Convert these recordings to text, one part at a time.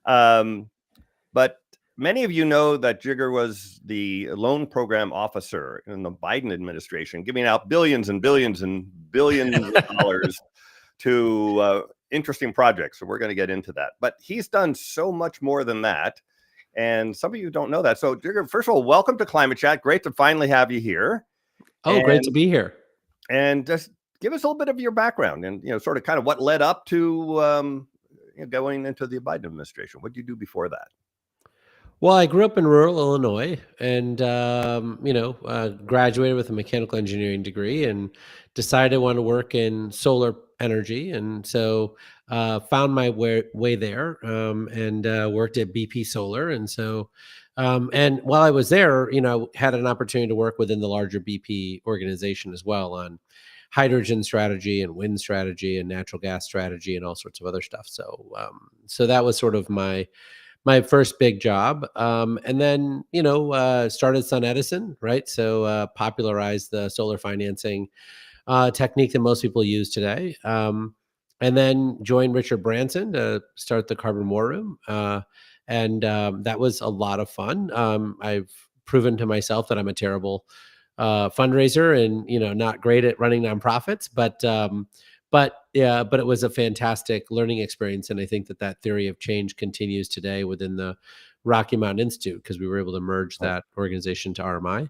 Um, but many of you know that Jigar was the loan program officer in the Biden administration, giving out billions and billions and billions of dollars to interesting projects. So we're going to get into that. But he's done so much more than that. And some of you don't know that. So, Jigar, first of all, welcome to Climate Chat. Great to finally have you here. Oh, great to be here. And just give us a little bit of your background and, sort of kind of what led up to going into the Biden administration. What did you do before that? Well, I grew up in rural Illinois and, graduated with a mechanical engineering degree and decided I wanted to work in solar energy. And so found my way there and worked at BP Solar. And so, and while I was there, had an opportunity to work within the larger BP organization as well on hydrogen strategy and wind strategy and natural gas strategy and all sorts of other stuff. So that was sort of my first big job. And then, started Sun Edison, right? So popularized the solar financing technique that most people use today. And then joined Richard Branson to start the Carbon War Room. And that was a lot of fun. I've proven to myself that I'm a terrible fundraiser and, not great at running nonprofits, but it was a fantastic learning experience. And I think that theory of change continues today within the Rocky Mountain Institute because we were able to merge that organization to RMI.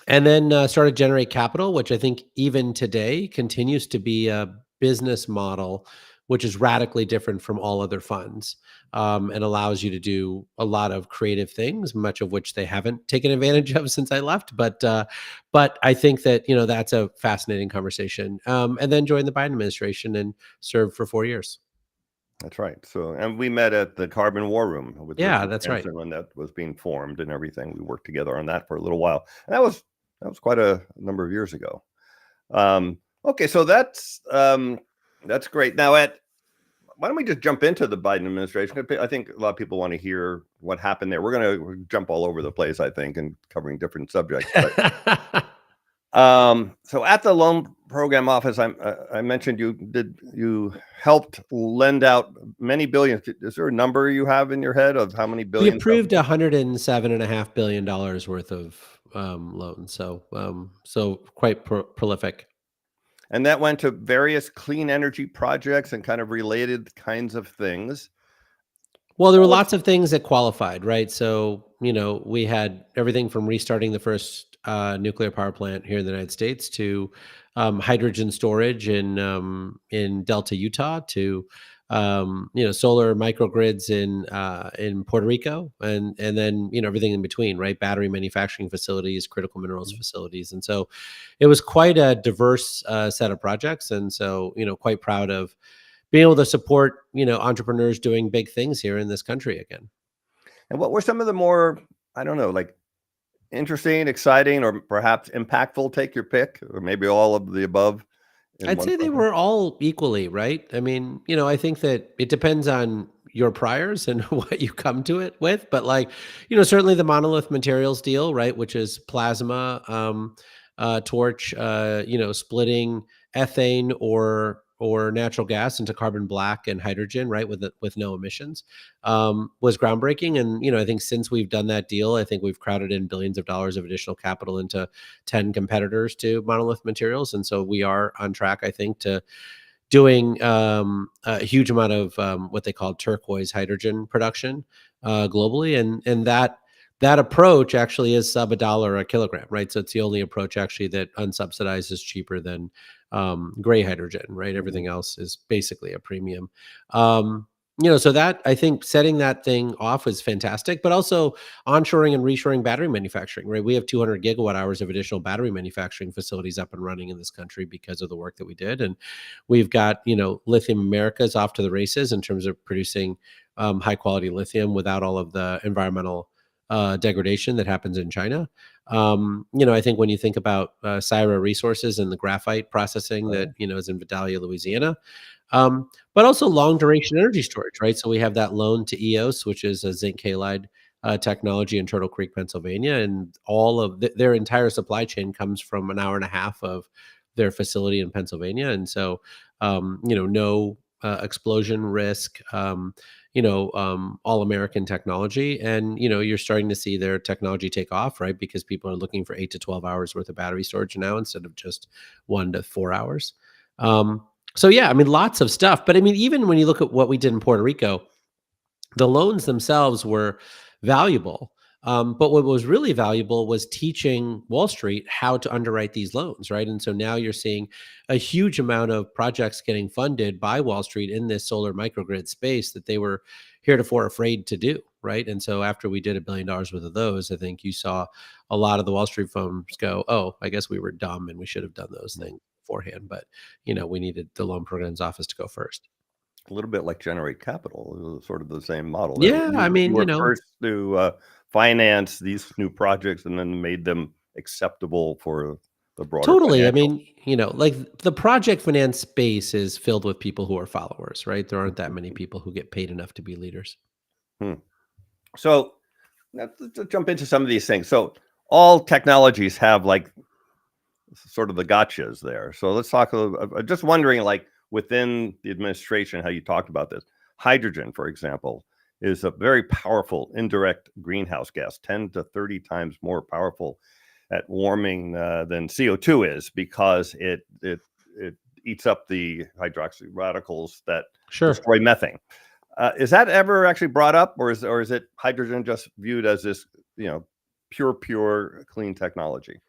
And then started Generate Capital, which I think even today continues to be a business model which is radically different from all other funds, and allows you to do a lot of creative things, much of which they haven't taken advantage of since I left. But I think that that's a fascinating conversation. And then joined the Biden administration and served for 4 years. That's right. So, and we met at the Carbon War Room with that's right, when that was being formed and everything. We worked together on that for a little while, and that was quite a number of years ago. Okay, so that's great. Now, why don't we just jump into the Biden administration? I think a lot of people want to hear what happened there. We're going to jump all over the place, I think, and covering different subjects. But, so at the loan program office, I mentioned you helped lend out many billions. Is there a number you have in your head of how many billions? We approved $107.5 billion worth of loans. So quite prolific. And that went to various clean energy projects and kind of related kinds of things. Well, there were lots of things that qualified, right? So, we had everything from restarting the first nuclear power plant here in the United States to hydrogen storage in Delta, Utah, to solar microgrids in Puerto Rico, and then everything in between, right? Battery manufacturing facilities, critical minerals facilities, and so it was quite a diverse set of projects, and so quite proud of being able to support entrepreneurs doing big things here in this country again. And what were some of the more, I don't know, like interesting, exciting, or perhaps impactful? Take your pick, or maybe all of the above. I'd say they were all equally, right? I mean, I think that it depends on your priors and what you come to it with, but certainly the Monolith Materials deal, right, which is plasma torch, splitting ethane or natural gas into carbon black and hydrogen, right, with no emissions, was groundbreaking. And I think since we've done that deal, I think we've crowded in billions of dollars of additional capital into 10 competitors to Monolith Materials, and so we are on track, I think, to doing a huge amount of what they call turquoise hydrogen production globally, and that approach actually is sub $1 a kilogram, right? So it's the only approach actually that unsubsidized is cheaper than gray hydrogen, right? Everything else is basically a premium. So that, I think, setting that thing off is fantastic, but also onshoring and reshoring battery manufacturing, right? We have 200 gigawatt hours of additional battery manufacturing facilities up and running in this country because of the work that we did. And we've got, Lithium Americas off to the races in terms of producing high quality lithium without all of the environmental degradation that happens in China. I think when you think about Syra Resources and the graphite processing that, is in Vidalia, Louisiana, but also long duration energy storage, right? So we have that loan to EOS, which is a zinc halide technology in Turtle Creek, Pennsylvania, and all of their entire supply chain comes from an hour and a half of their facility in Pennsylvania. And so, no explosion risk, all American technology. And, you're starting to see their technology take off, right? Because people are looking for 8 to 12 hours worth of battery storage now instead of just 1 to 4 hours. Um, so, yeah, I mean, lots of stuff. But I mean, even when you look at what we did in Puerto Rico, the loans themselves were valuable. But what was really valuable was teaching Wall Street how to underwrite these loans, right? And so now you're seeing a huge amount of projects getting funded by Wall Street in this solar microgrid space that they were heretofore afraid to do, right? And so after we did $1 billion worth of those, I think you saw a lot of the Wall Street firms go, "Oh, I guess we were dumb and we should have done those things beforehand." But we needed the loan programs office to go first. A little bit like Generate Capital, it was sort of the same model. That Yeah, I you mean, were first to finance these new projects and then made them acceptable for the broader totally. I financial. mean, like the project finance space is filled with people who are followers, right? There aren't that many people who get paid enough to be leaders. Hmm. So let's jump into some of these things. So all technologies have like sort of the gotchas there. So let's talk a little. Just wondering, like within the administration, how you talked about this. Hydrogen, for example, is a very powerful indirect greenhouse gas, 10 to 30 times more powerful at warming than CO2 is, because it eats up the hydroxy radicals that Sure. destroy methane. Is that ever actually brought up, or is it hydrogen just viewed as this, you know, pure clean technology?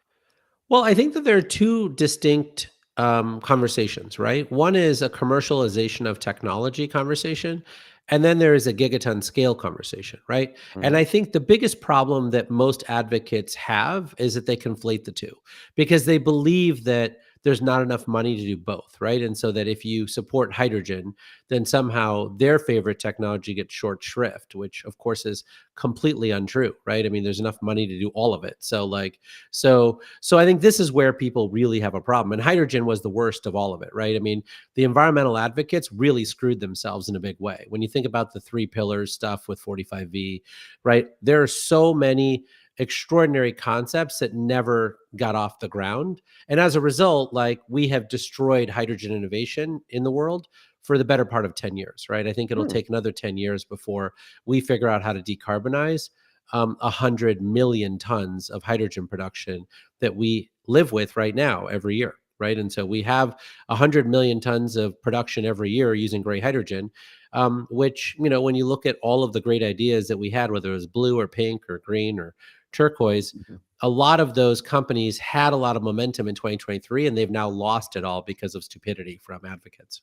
Well, I think that there are two distinct conversations, right? One is a commercialization of technology conversation, and then there is a gigaton scale conversation, right? And Hmm. I think the biggest problem that most advocates have is that they conflate the two because they believe that there's not enough money to do both, right? And so that if you support hydrogen, then somehow their favorite technology gets short shrift, which of course is completely untrue, right? I mean, there's enough money to do all of it. So I think this is where people really have a problem. And hydrogen was the worst of all of it, right? I mean, the environmental advocates really screwed themselves in a big way. When you think about the three pillars stuff with 45V, right? There are so many extraordinary concepts that never got off the ground. And as a result, like we have destroyed hydrogen innovation in the world for the better part of 10 years, right? I think it'll Hmm. take another 10 years before we figure out how to decarbonize 100 million tons of hydrogen production that we live with right now every year, right? And so we have 100 million tons of production every year using gray hydrogen, which, when you look at all of the great ideas that we had, whether it was blue or pink or green or turquoise, Mhm. a lot of those companies had a lot of momentum in 2023, and they've now lost it all because of stupidity from advocates.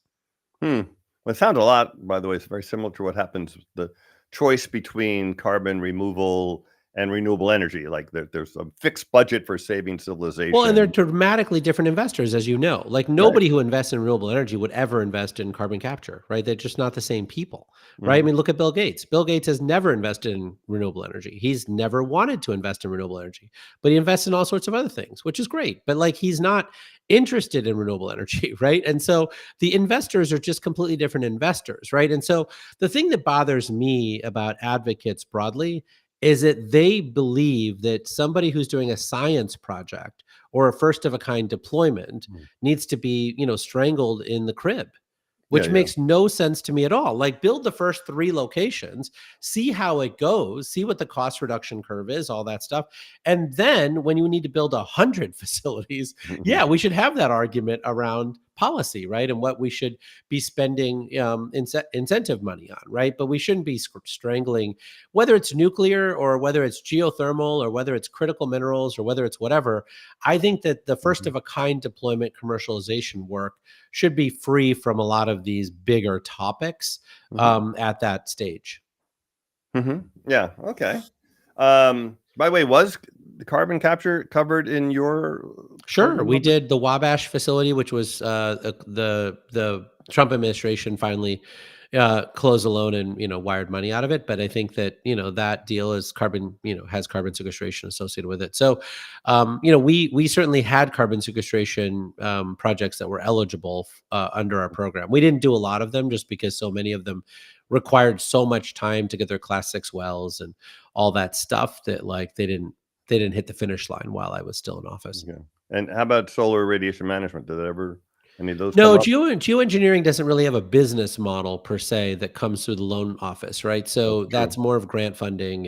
Hmm. Well, it sounds a lot, by the way, it's very similar to what happens with the choice between carbon removal and renewable energy. Like there's a fixed budget for saving Well, and they're civilization. dramatically different investors, as you know. Like Right. nobody who invests in renewable energy would ever invest in carbon capture, right? They're just not the same people, right? I Mhm. mean, look at Bill Gates. Bill Gates has never invested in renewable energy. He's never wanted to invest in renewable energy, but he invests in all sorts of other things, which is great. But like he's not interested in renewable energy, right? And so the investors are just completely different investors, right? And so the thing that bothers me about advocates broadly is that they believe that somebody who's doing a science project or a first of a kind deployment Mm. needs to be, strangled in the crib, Yeah, which yeah. makes no sense to me at all. Like build the first 3 locations, see how it goes, see what the cost reduction curve is, all that stuff. And then when you need to build 100 facilities, yeah, Mhm. we should have that argument around policy, right? And what we should be spending incentive money on, right? But we shouldn't be strangling, whether it's nuclear or whether it's geothermal or whether it's critical minerals or whether it's whatever. I think that the first Mhm. of a kind deployment commercialization work should be free from a lot of these bigger topics Mhm. at that stage. Mhm. Yeah, okay. By the way, was the carbon capture covered in your Sure, program we numbers? did the Wabash facility, which was the Trump administration finally closed a loan and wired money out of it. But I think that that deal is carbon has carbon sequestration associated with it. So we certainly had carbon sequestration projects that were eligible under our program. We didn't do a lot of them just because so many of them required so much time to get their Class 6 wells and all that stuff that like they didn't hit the finish line while I was still in office. Okay. And how about solar radiation management? Did it ever? Any of those come No, up? geoengineering doesn't really have a business model per se that comes through the loan office, right? That's So true. that's more of grant funding,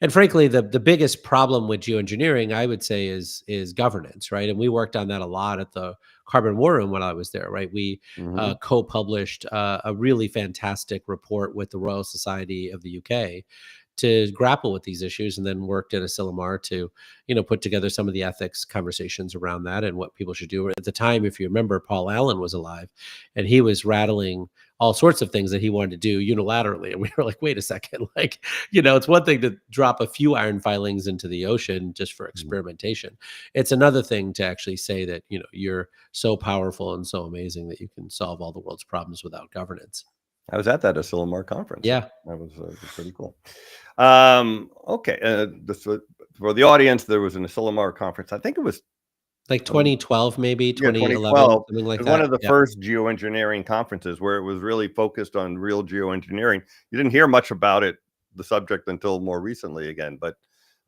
and frankly, the biggest problem with geoengineering, I would say, is governance, right? And we worked on that a lot at the Carbon War Room when I was there, right? We Hmm. co-published a really fantastic report with the Royal Society of the UK to grapple with these issues, and then worked at Asilomar to, put together some of the ethics conversations around that and what people should do. At the time, if you remember, Paul Allen was alive, and he was rattling all sorts of things that he wanted to do unilaterally, and we were like, wait a second, like, it's one thing to drop a few iron filings into the ocean just for experimentation. It's another thing to actually say that, you're so powerful and so amazing that you can solve all the world's problems without governance. I was at that Asilomar conference. Yeah. That was pretty cool. Okay, for the audience, there was an Asilomar conference. I think it was Like um, 2012, maybe yeah, 2011, 2012. something like It was one that. of the Yeah. first geoengineering conferences where it was really focused on real geoengineering. You didn't hear much about it, the subject, until more recently again, but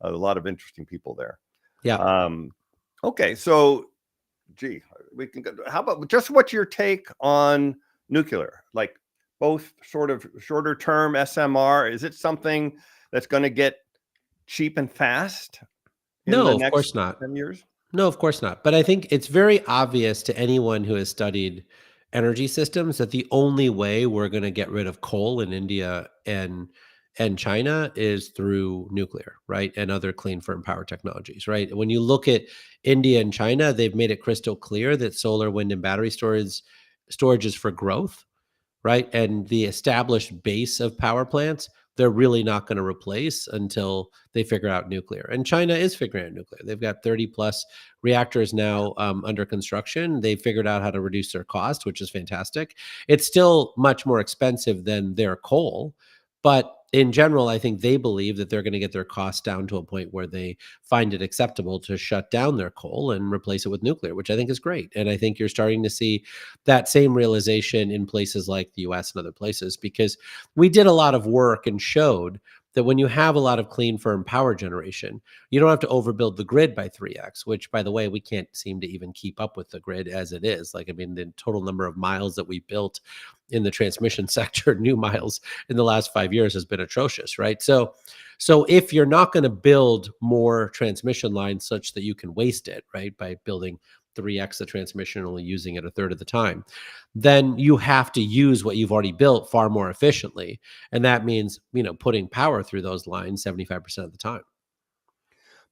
a lot of interesting people there. Yeah. Um, okay, so gee, we can go. How about just what's your take on nuclear? Like both sort of shorter term SMR, is it something that's going to get cheap and fast in the No, of next course not. 10 years? No, of course not. But I think it's very obvious to anyone who has studied energy systems that the only way we're going to get rid of coal in India and China is through nuclear, right? And other clean firm power technologies, right? When you look at India and China, they've made it crystal clear that solar, wind, and battery storage is for growth, right? And the established base of power plants, they're really not going to replace until they figure out nuclear. And China is figuring out nuclear. They've got 30 plus reactors now under construction. They figured out how to reduce their cost, which is fantastic. It's still much more expensive than their coal, but in general, I think they believe that they're going to get their costs down to a point where they find it acceptable to shut down their coal and replace it with nuclear, which I think is great. And I think you're starting to see that same realization in places like the US and other places, because we did a lot of work and showed that when you have a lot of clean firm power generation, you don't have to overbuild the grid by 3x, which, by the way, we can't seem to even keep up with the grid as it is. Like, I mean, the total number of miles that we built in the transmission sector, new miles in the last 5 years, has been atrocious, right? So if you're not going to build more transmission lines such that you can waste it, right, by building 3x the transmission, only using it a third of the time, then you have to use what you've already built far more efficiently. And that means, putting power through those lines 75% of the time.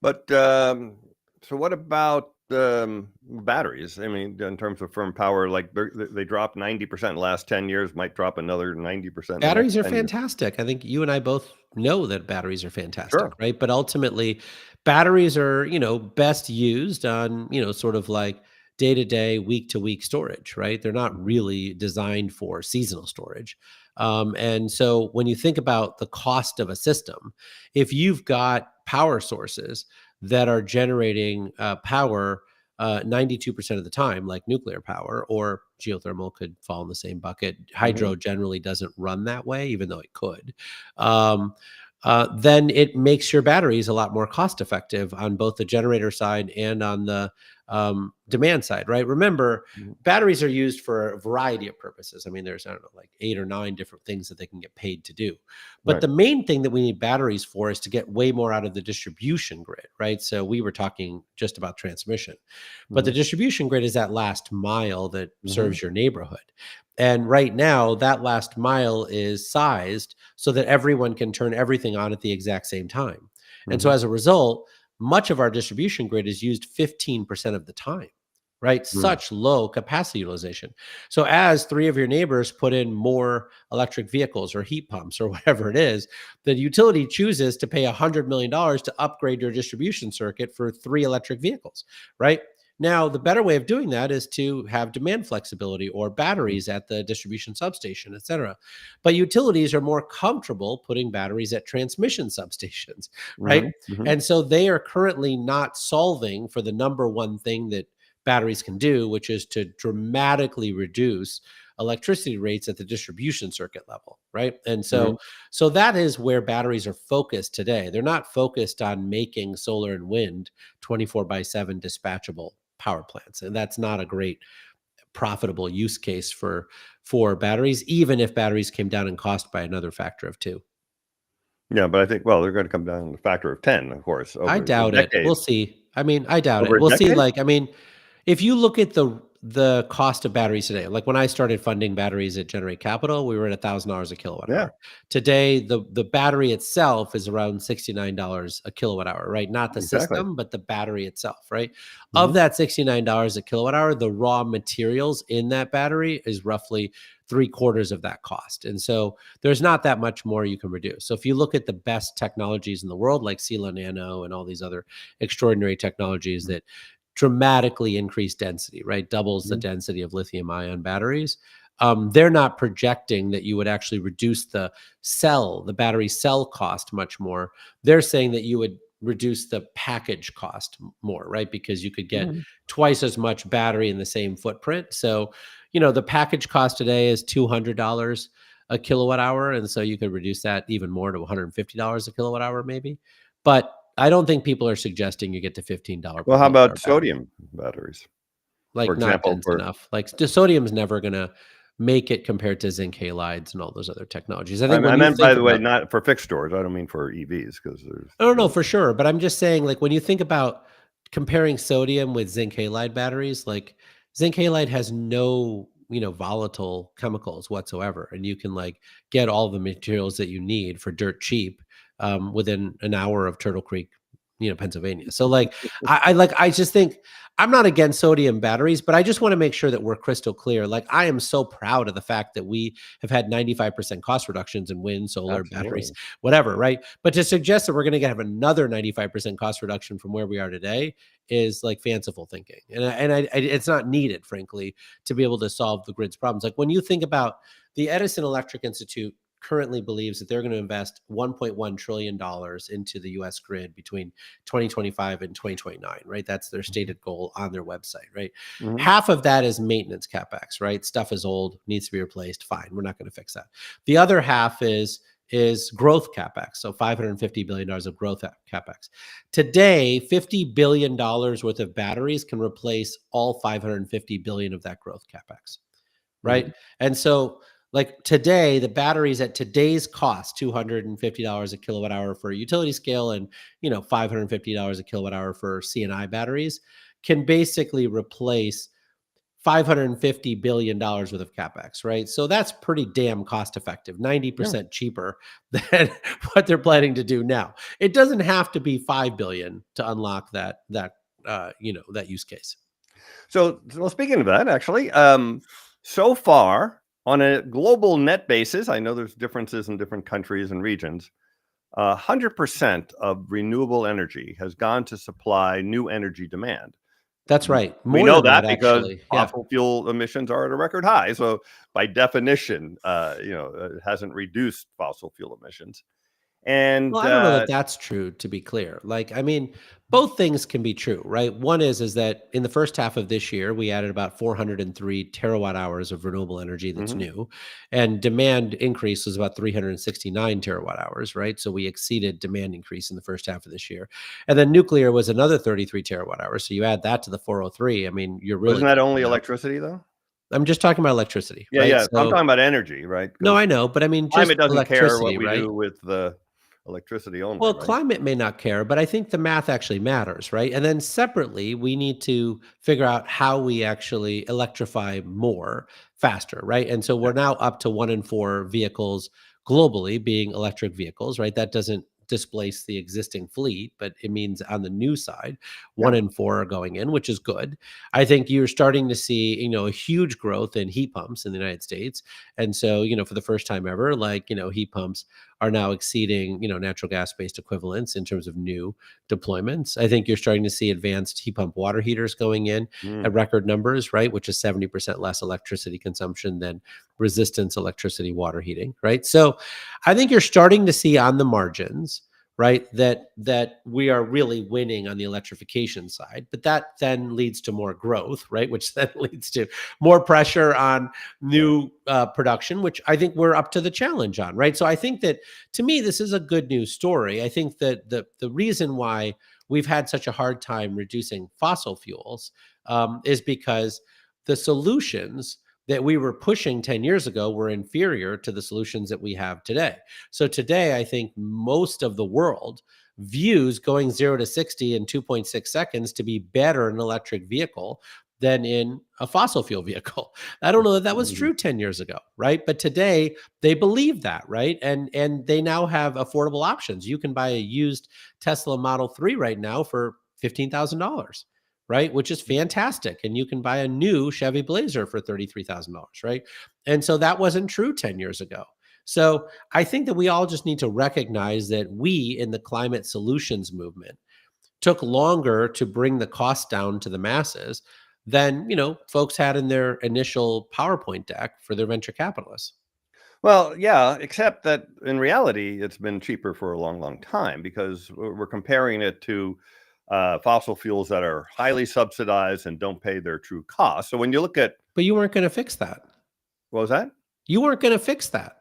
But so what about batteries? I mean, in terms of firm power, like they dropped 90% in the last 10 years, might drop another 90% in the next Batteries are 10 years. fantastic. I think you and I both know that batteries are fantastic, Sure. right? But ultimately, batteries are, best used on, sort of like day to day, week to week storage, right? They're not really designed for seasonal storage. And so when you think about the cost of a system, if you've got power sources that are generating power 92% of the time, like nuclear power, or geothermal could fall in the same bucket. Hmm. Hydro generally doesn't run that way, even though it could. Um, then it makes your batteries a lot more cost effective on both the generator side and on the demand side, right? Remember, batteries are used for a variety of purposes. I mean, there's, I don't know, like 8 or 9 different things that they can get paid to do. But Right. the main thing that we need batteries for is to get way more out of the distribution grid, right? So we were talking just about transmission, but the Hmm. distribution grid is that last mile that Hmm. serves your neighborhood. And right now, that last mile is sized so that everyone can turn everything on at the exact same time. And so Hmm. as a result, much of our distribution grid is used 15% of the time, right? Hmm. Such low capacity utilization. So as 3 of your neighbors put in more electric vehicles or heat pumps or whatever it is, the utility chooses to pay $100 million to upgrade your distribution circuit for 3 electric vehicles, right? Now, the better way of doing that is to have demand flexibility or batteries at the distribution substation, et cetera. But utilities are more comfortable putting batteries at transmission substations, right? Hmm. Hmm. And so they are currently not solving for the number one thing that batteries can do, which is to dramatically reduce electricity rates at the distribution circuit level, right? And Hmm. so that is where batteries are focused today. They're not focused on making solar and wind 24 by 7 dispatchable power plants. And that's not a great profitable use case for batteries, even if batteries came down in cost by another factor of 2. Yeah, but I think, well, they're going to come down a factor of 10, of course, I over a doubt it. decade. We'll see. I mean, I doubt Over it. a We'll see. decade? Like, I mean, if you look at the cost of batteries today, like when I started funding batteries at Generate Capital, we were at $1,000 a kilowatt Yeah, hour. Today, the battery itself is around $69 a kilowatt hour, right? Not the exactly. system, but the battery itself, right? Of Mhm. that $69 a kilowatt hour, the raw materials in that battery is roughly three-quarters of that cost. And so there's not that much more you can reduce. So if you look at the best technologies in the world, like Sila Nano and all these other extraordinary technologies Mhm. that dramatically increase density, right? Doubles the Mhm. density of lithium ion batteries. They're not projecting that you would actually reduce the battery cell cost much more. They're saying that you would reduce the package cost more, right? Because you could get Mhm. twice as much battery in the same footprint. So, the package cost today is $200 a kilowatt hour. And so you could reduce that even more to $150 a kilowatt hour, maybe. But I don't think people are suggesting you get to $15 per Well, how kilowatt hour about battery. sodium batteries? For Like, not example, dense for enough. Like, sodium's never gonna make it compared to zinc halides and all those other technologies. I I think when I you meant, by think the way, about not for fixed storage. I don't mean for EVs because no, no, no, there's for sure, but I'm just saying, like, when you think about comparing sodium with zinc halide batteries, like, zinc halide has no, volatile chemicals whatsoever, and you can, like, get all the materials that you need for dirt cheap, within an hour of Turtle Creek, Pennsylvania. So, like, I just think I'm not against sodium batteries, but I just wanna make sure that we're crystal clear. Like, I am so proud of the fact that we have had 95% cost reductions in wind, solar, batteries, absolutely. whatever, right? But to suggest that we're going to have another 95% cost reduction from where we are today is like fanciful thinking. It's not needed, frankly, to be able to solve the grid's problems. Like when you think about the Edison Electric Institute currently believes that they're going to invest $1.1 trillion into the US grid between 2025 and 2029, right? That's their stated goal on their website, right? Mhm. Half of that is maintenance capex, right? Stuff is old, needs to be replaced. Fine, we're not going to fix that. The other half is growth capex, so $550 billion of growth capex. Today, $50 billion worth of batteries can replace all 550 billion of that growth capex, right? Mhm. And so, like today, the batteries at today's cost, $250 a kilowatt hour for utility scale and $550 a kilowatt hour for CNI batteries, can basically replace $550 billion worth of capex, right? So that's pretty damn cost effective, Yeah. 90% cheaper than what they're planning to do now. It doesn't have to be 5 billion to unlock that use case. So, well, speaking of that, actually, so far on a global net basis, I know there's differences in different countries and regions. 100% of renewable energy has gone to supply new energy demand. That's right. We More know than that that, because actually. Yeah. fossil fuel emissions are at a record high. So, by definition, it hasn't reduced fossil fuel emissions. Well, And I don't know that that's true, to be clear. Like, I mean, both things can be true, right? One is that in the first half of this year, we added about 403 terawatt hours of renewable energy that's mhm, new, and demand increase was about 369 terawatt hours, right? So we exceeded demand increase in the first half of this year. And then nuclear was another 33 terawatt hours. So you add that to the 403, I mean, you're wasn't really that talking only about electricity though? I'm just talking about electricity, Yeah, right? yeah. I'm So talking about energy, right? no, Because I know, but I mean just climate doesn't care what electricity, we right? do with the electricity only, Well, right? climate may not care, but I think the math actually matters, right? And then separately, we need to figure out how we actually electrify more faster, right? And so Yeah, we're now up to 1 in 4 vehicles globally being electric vehicles, right? That doesn't displace the existing fleet, but it means on the new side, one yeah. in four are going in, which is good. I think you're starting to see, a huge growth in heat pumps in the United States. And so, for the first time ever, like, heat pumps are now exceeding, natural gas based equivalents in terms of new deployments. I think you're starting to see advanced heat pump water heaters going in Mm, at record numbers, right? Which is 70% less electricity consumption than resistance electricity water heating, right? So I think you're starting to see on the margins, right, that we are really winning on the electrification side, but that then leads to more growth, right, which then leads to more pressure on yeah. new production, which I think we're up to the challenge on, right? So I think that to me, this is a good news story. I think that the reason why we've had such a hard time reducing fossil fuels is because the solutions that we were pushing 10 years ago were inferior to the solutions that we have today. So today, I think most of the world views going 0 to 60 in 2.6 seconds to be better in an electric vehicle than in a fossil fuel vehicle. I don't know that that was Mhm. true 10 years ago, right? But today they believe that, right? And they now have affordable options. You can buy a used Tesla Model 3 right now for $15,000, right? Which is fantastic. And you can buy a new Chevy Blazer for $33,000, right? And so that wasn't true 10 years ago. So I think that we all just need to recognize that we in the climate solutions movement took longer to bring the cost down to the masses than, folks had in their initial PowerPoint deck for their venture capitalists. Well, yeah, except that in reality, it's been cheaper for a long, long time because we're comparing it to fossil fuels that are highly subsidized and don't pay their true cost. So when you look at But you weren't going to fix that. what was that? You weren't going to fix that.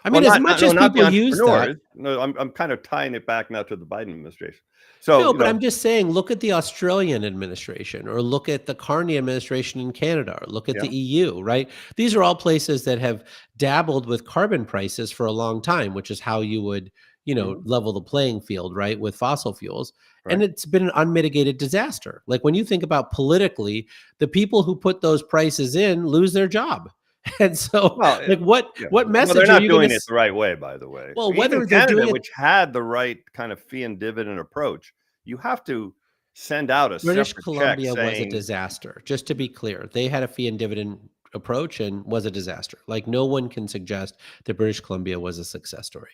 I Well, mean, as much no, as not the people use that, entrepreneurs. No, I'm kind of tying it back now to the Biden administration. So no, but I'm just saying, look at the Australian administration or look at the Carney administration in Canada or look at the yeah, EU, right? These are all places that have dabbled with carbon prices for a long time, which is how you would, mhm, level the playing field, right, with fossil fuels. And right. it's been an unmitigated disaster. Like when you think about politically, the people who put those prices in lose their job. And so, Well, like, what yeah. what Well, they're message are not you going doing to? it the right way, by the way. Well, Even whether they're Canada, doing it, which had the right kind of fee and dividend approach, you have to send out a British separate check Columbia was a saying, disaster. Just to be clear, they had a fee and dividend approach and was a disaster. Like no one can suggest that British Columbia was a success story.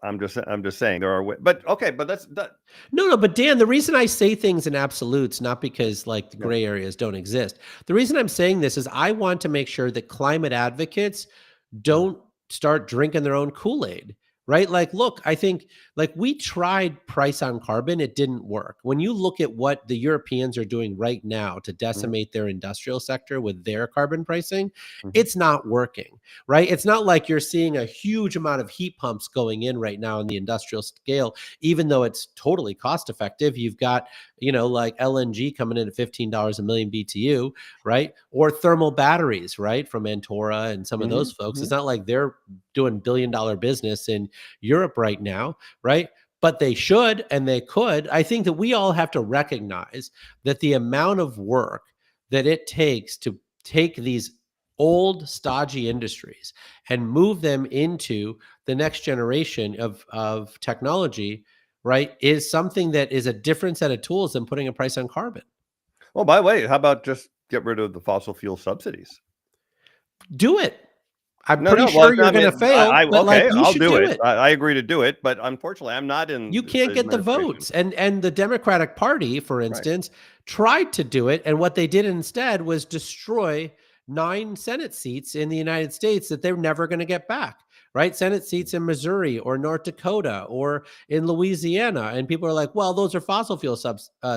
I'm just saying there are but okay, but that's that No, no, but Dan, the reason I say things in absolutes, not because like the yeah. gray areas don't exist. The reason I'm saying this is I want to make sure that climate advocates Mhm, don't start drinking their own Kool-Aid, right? Like, look, I think like we tried price on carbon, it didn't work. When you look at what the Europeans are doing right now to mhm, decimate their industrial sector with their carbon pricing, mhm, it's not working, right? It's not like you're seeing a huge amount of heat pumps going in right now on the industrial scale, even though it's totally cost effective. You've got, like LNG coming in at $15 a million BTU, right? Or thermal batteries, right? From Antora and some of those mhm, folks. It's mhm. not like they're doing billion-dollar business in Europe right now, right? But they should and they could. I think that we all have to recognize that the amount of work that it takes to take these old stodgy industries and move them into the next generation of technology, right, is something that is a different set of tools than putting a price on carbon. Well, by the way, how about just get rid of the fossil fuel subsidies? Do it. I'm No, pretty no, well, sure it's you're not going to mean I fail, but like okay, you I'll should do do it. it. I agree to do it, but unfortunately, I'm not in You the can't get the administration. votes. And the Democratic Party, for Right. instance, tried to do it, and what they did instead was destroy 9 Senate seats in the United States that they're never going to get back. Right? Senate seats in Missouri or North Dakota or in Louisiana. And people are like, well, those are fossil fuel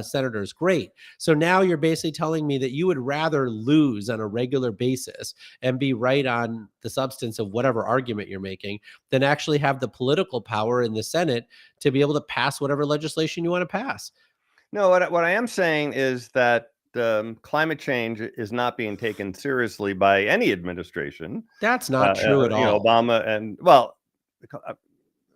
senators. Great. So now you're basically telling me that you would rather lose on a regular basis and be right on the substance of whatever argument you're making than actually have the political power in the Senate to be able to pass whatever legislation you want to pass. No, what I am saying is that, climate change is not being taken seriously by any administration. That's not true at all. Obama and well,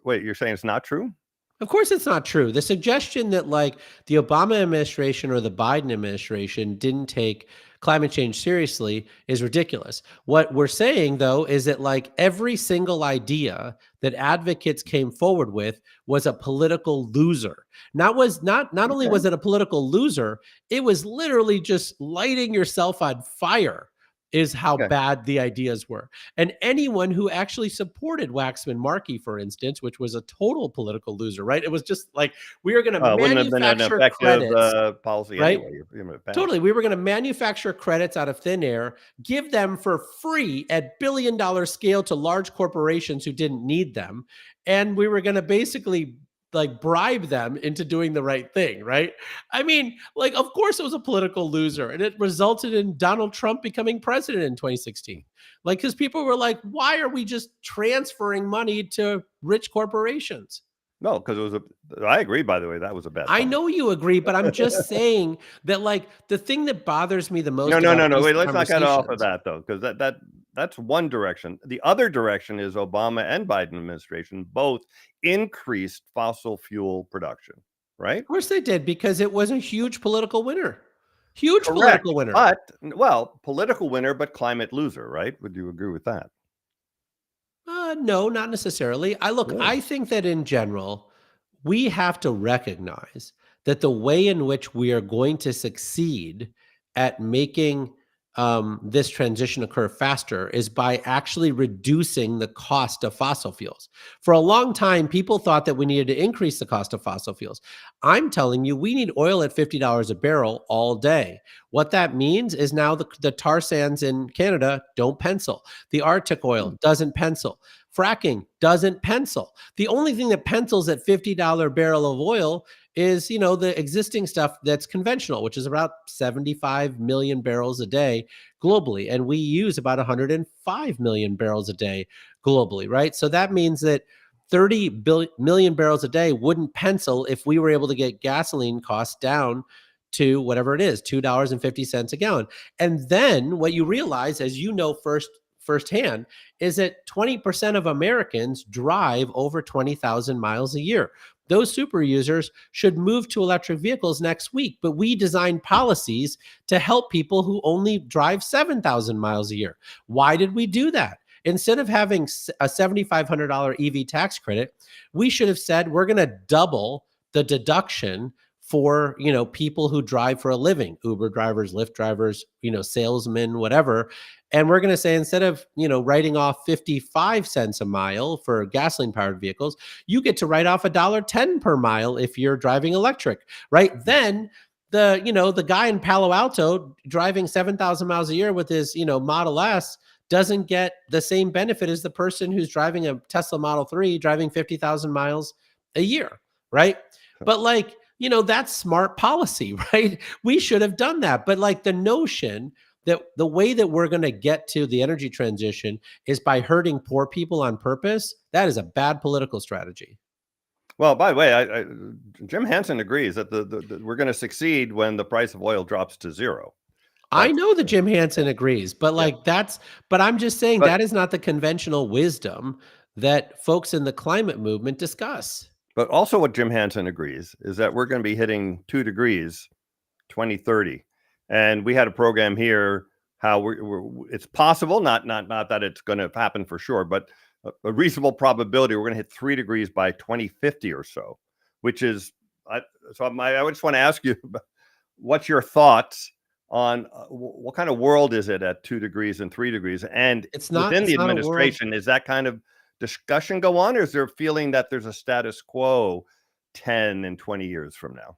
wait, you're saying it's not true? Of course, it's not true. The suggestion that like the Obama administration or the Biden administration didn't take climate change seriously is ridiculous. What we're saying though is that like every single idea that advocates came forward with was a political loser. Not only Okay, was it a political loser, it was literally just lighting yourself on fire is how okay. bad the ideas were. And anyone who actually supported Waxman Markey, for instance, which was a total political loser, right? It was just like we are going to Well, it wouldn't have been an manufacture effective, credits, policy right? anyway if it passed. Totally. We were going to manufacture credits out of thin air, give them for free at billion-dollar scale to large corporations who didn't need them. And we were going to basically like bribe them into doing the right thing, right? I mean, like, of course it was a political loser and it resulted in Donald Trump becoming president in 2016. Like, because people were like, why are we just transferring money to rich corporations? No, because it was a. I agree. By the way, that was a bad I song. know you agree, but I'm just saying that, like, the thing that bothers me the No, most no, about no, no. these Wait, let's not get off of conversations. that though, because that's one direction. The other direction is Obama and Biden administration both increased fossil fuel production, right? Of course they did, because it was a huge political winner. Huge Correct. political winner. But well, political winner, but climate loser, right? Would you agree with that? No, not necessarily. Really? I think that in general, we have to recognize that the way in which we are going to succeed at making this transition occur faster is by actually reducing the cost of fossil fuels. For a long time, people thought that we needed to increase the cost of fossil fuels. I'm telling you, we need oil at $50 a barrel all day. What that means is now the tar sands in Canada don't pencil. The Arctic Hmm. oil doesn't pencil. Fracking doesn't pencil. The only thing that pencils at $50 barrel of oil is, the existing stuff that's conventional, which is about 75 million barrels a day globally. And we use about 105 million barrels a day globally, right? So that means that 30 million barrels a day wouldn't pencil if we were able to get gasoline costs down to whatever it is, $2.50 a gallon. And then what you realize, as you know firsthand, is that 20% of Americans drive over 20,000 miles a year. Those super users should move to electric vehicles next week, but we designed policies to help people who only drive 7,000 miles a year. Why did we do that? Instead of having a $7,500 EV tax credit, we should have said we're going to double the deduction for people who drive for a living, Uber drivers, Lyft drivers, salesmen, whatever. And we're going to say, instead of writing off 55 cents a mile for gasoline powered vehicles, you get to write off $1.10 per mile if you're driving electric. Right then, the guy in Palo Alto driving 7,000 miles a year with his Model S doesn't get the same benefit as the person who's driving a Tesla Model 3 driving 50,000 miles a year, right? But, like, that's smart policy, right? We should have done that. But, like, the notion that the way that we're going to get to the energy transition is by hurting poor people on purpose, that is a bad political strategy. Well, by the way, Jim Hansen agrees that we're going to succeed when the price of oil drops to zero. I That's know that Jim Hansen agrees, but, yeah. like, but I'm just saying But that is not the conventional wisdom that folks in the climate movement discuss. but also what Jim Hansen agrees is that we're going to be hitting 2 degrees 2030, and we had a program here how it's possible, not that it's going to happen for sure, but a reasonable probability we're going to hit 3 degrees by 2050 or so, which is I just want to ask you, what's your thoughts on what kind of world is it at 2 degrees and 3 degrees, and within the It's not a world. administration, is that kind of discussion go on, or is there a feeling that there's a status quo 10 and 20 years from now?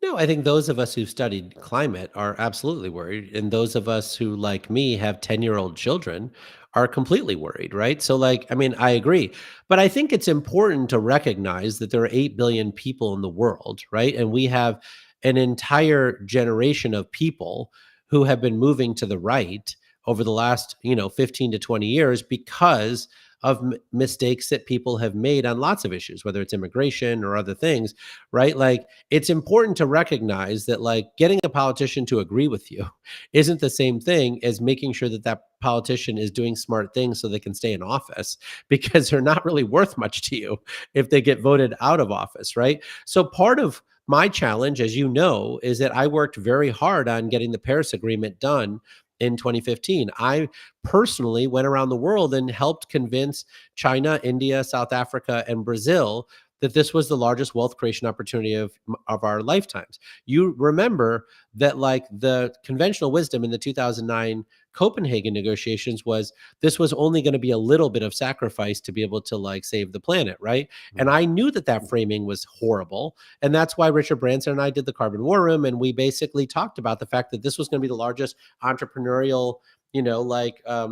No, I think those of us who've studied climate are absolutely worried. And those of us who, like me, have 10-year-old children are completely worried, right? So, like, I mean, I agree. But I think it's important to recognize that there are 8 billion people in the world, right? And we have an entire generation of people who have been moving to the right over the last, 15 to 20 years because of mistakes that people have made on lots of issues, whether it's immigration or other things, right? Like, it's important to recognize that, like, getting a politician to agree with you isn't the same thing as making sure that that politician is doing smart things so they can stay in office, because they're not really worth much to you if they get voted out of office, right? So part of my challenge, as you know, is that I worked very hard on getting the Paris Agreement done in 2015. I personally went around the world and helped convince China, India, South Africa, and Brazil that this was the largest wealth creation opportunity of our lifetimes. You remember that, like, the conventional wisdom in the 2009 Copenhagen negotiations was this was only going to be a little bit of sacrifice to be able to, like, save the planet, right? And I knew that that framing was horrible, and that's why Richard Branson and I did the Carbon War Room, and we basically talked about the fact that this was going to be the largest entrepreneurial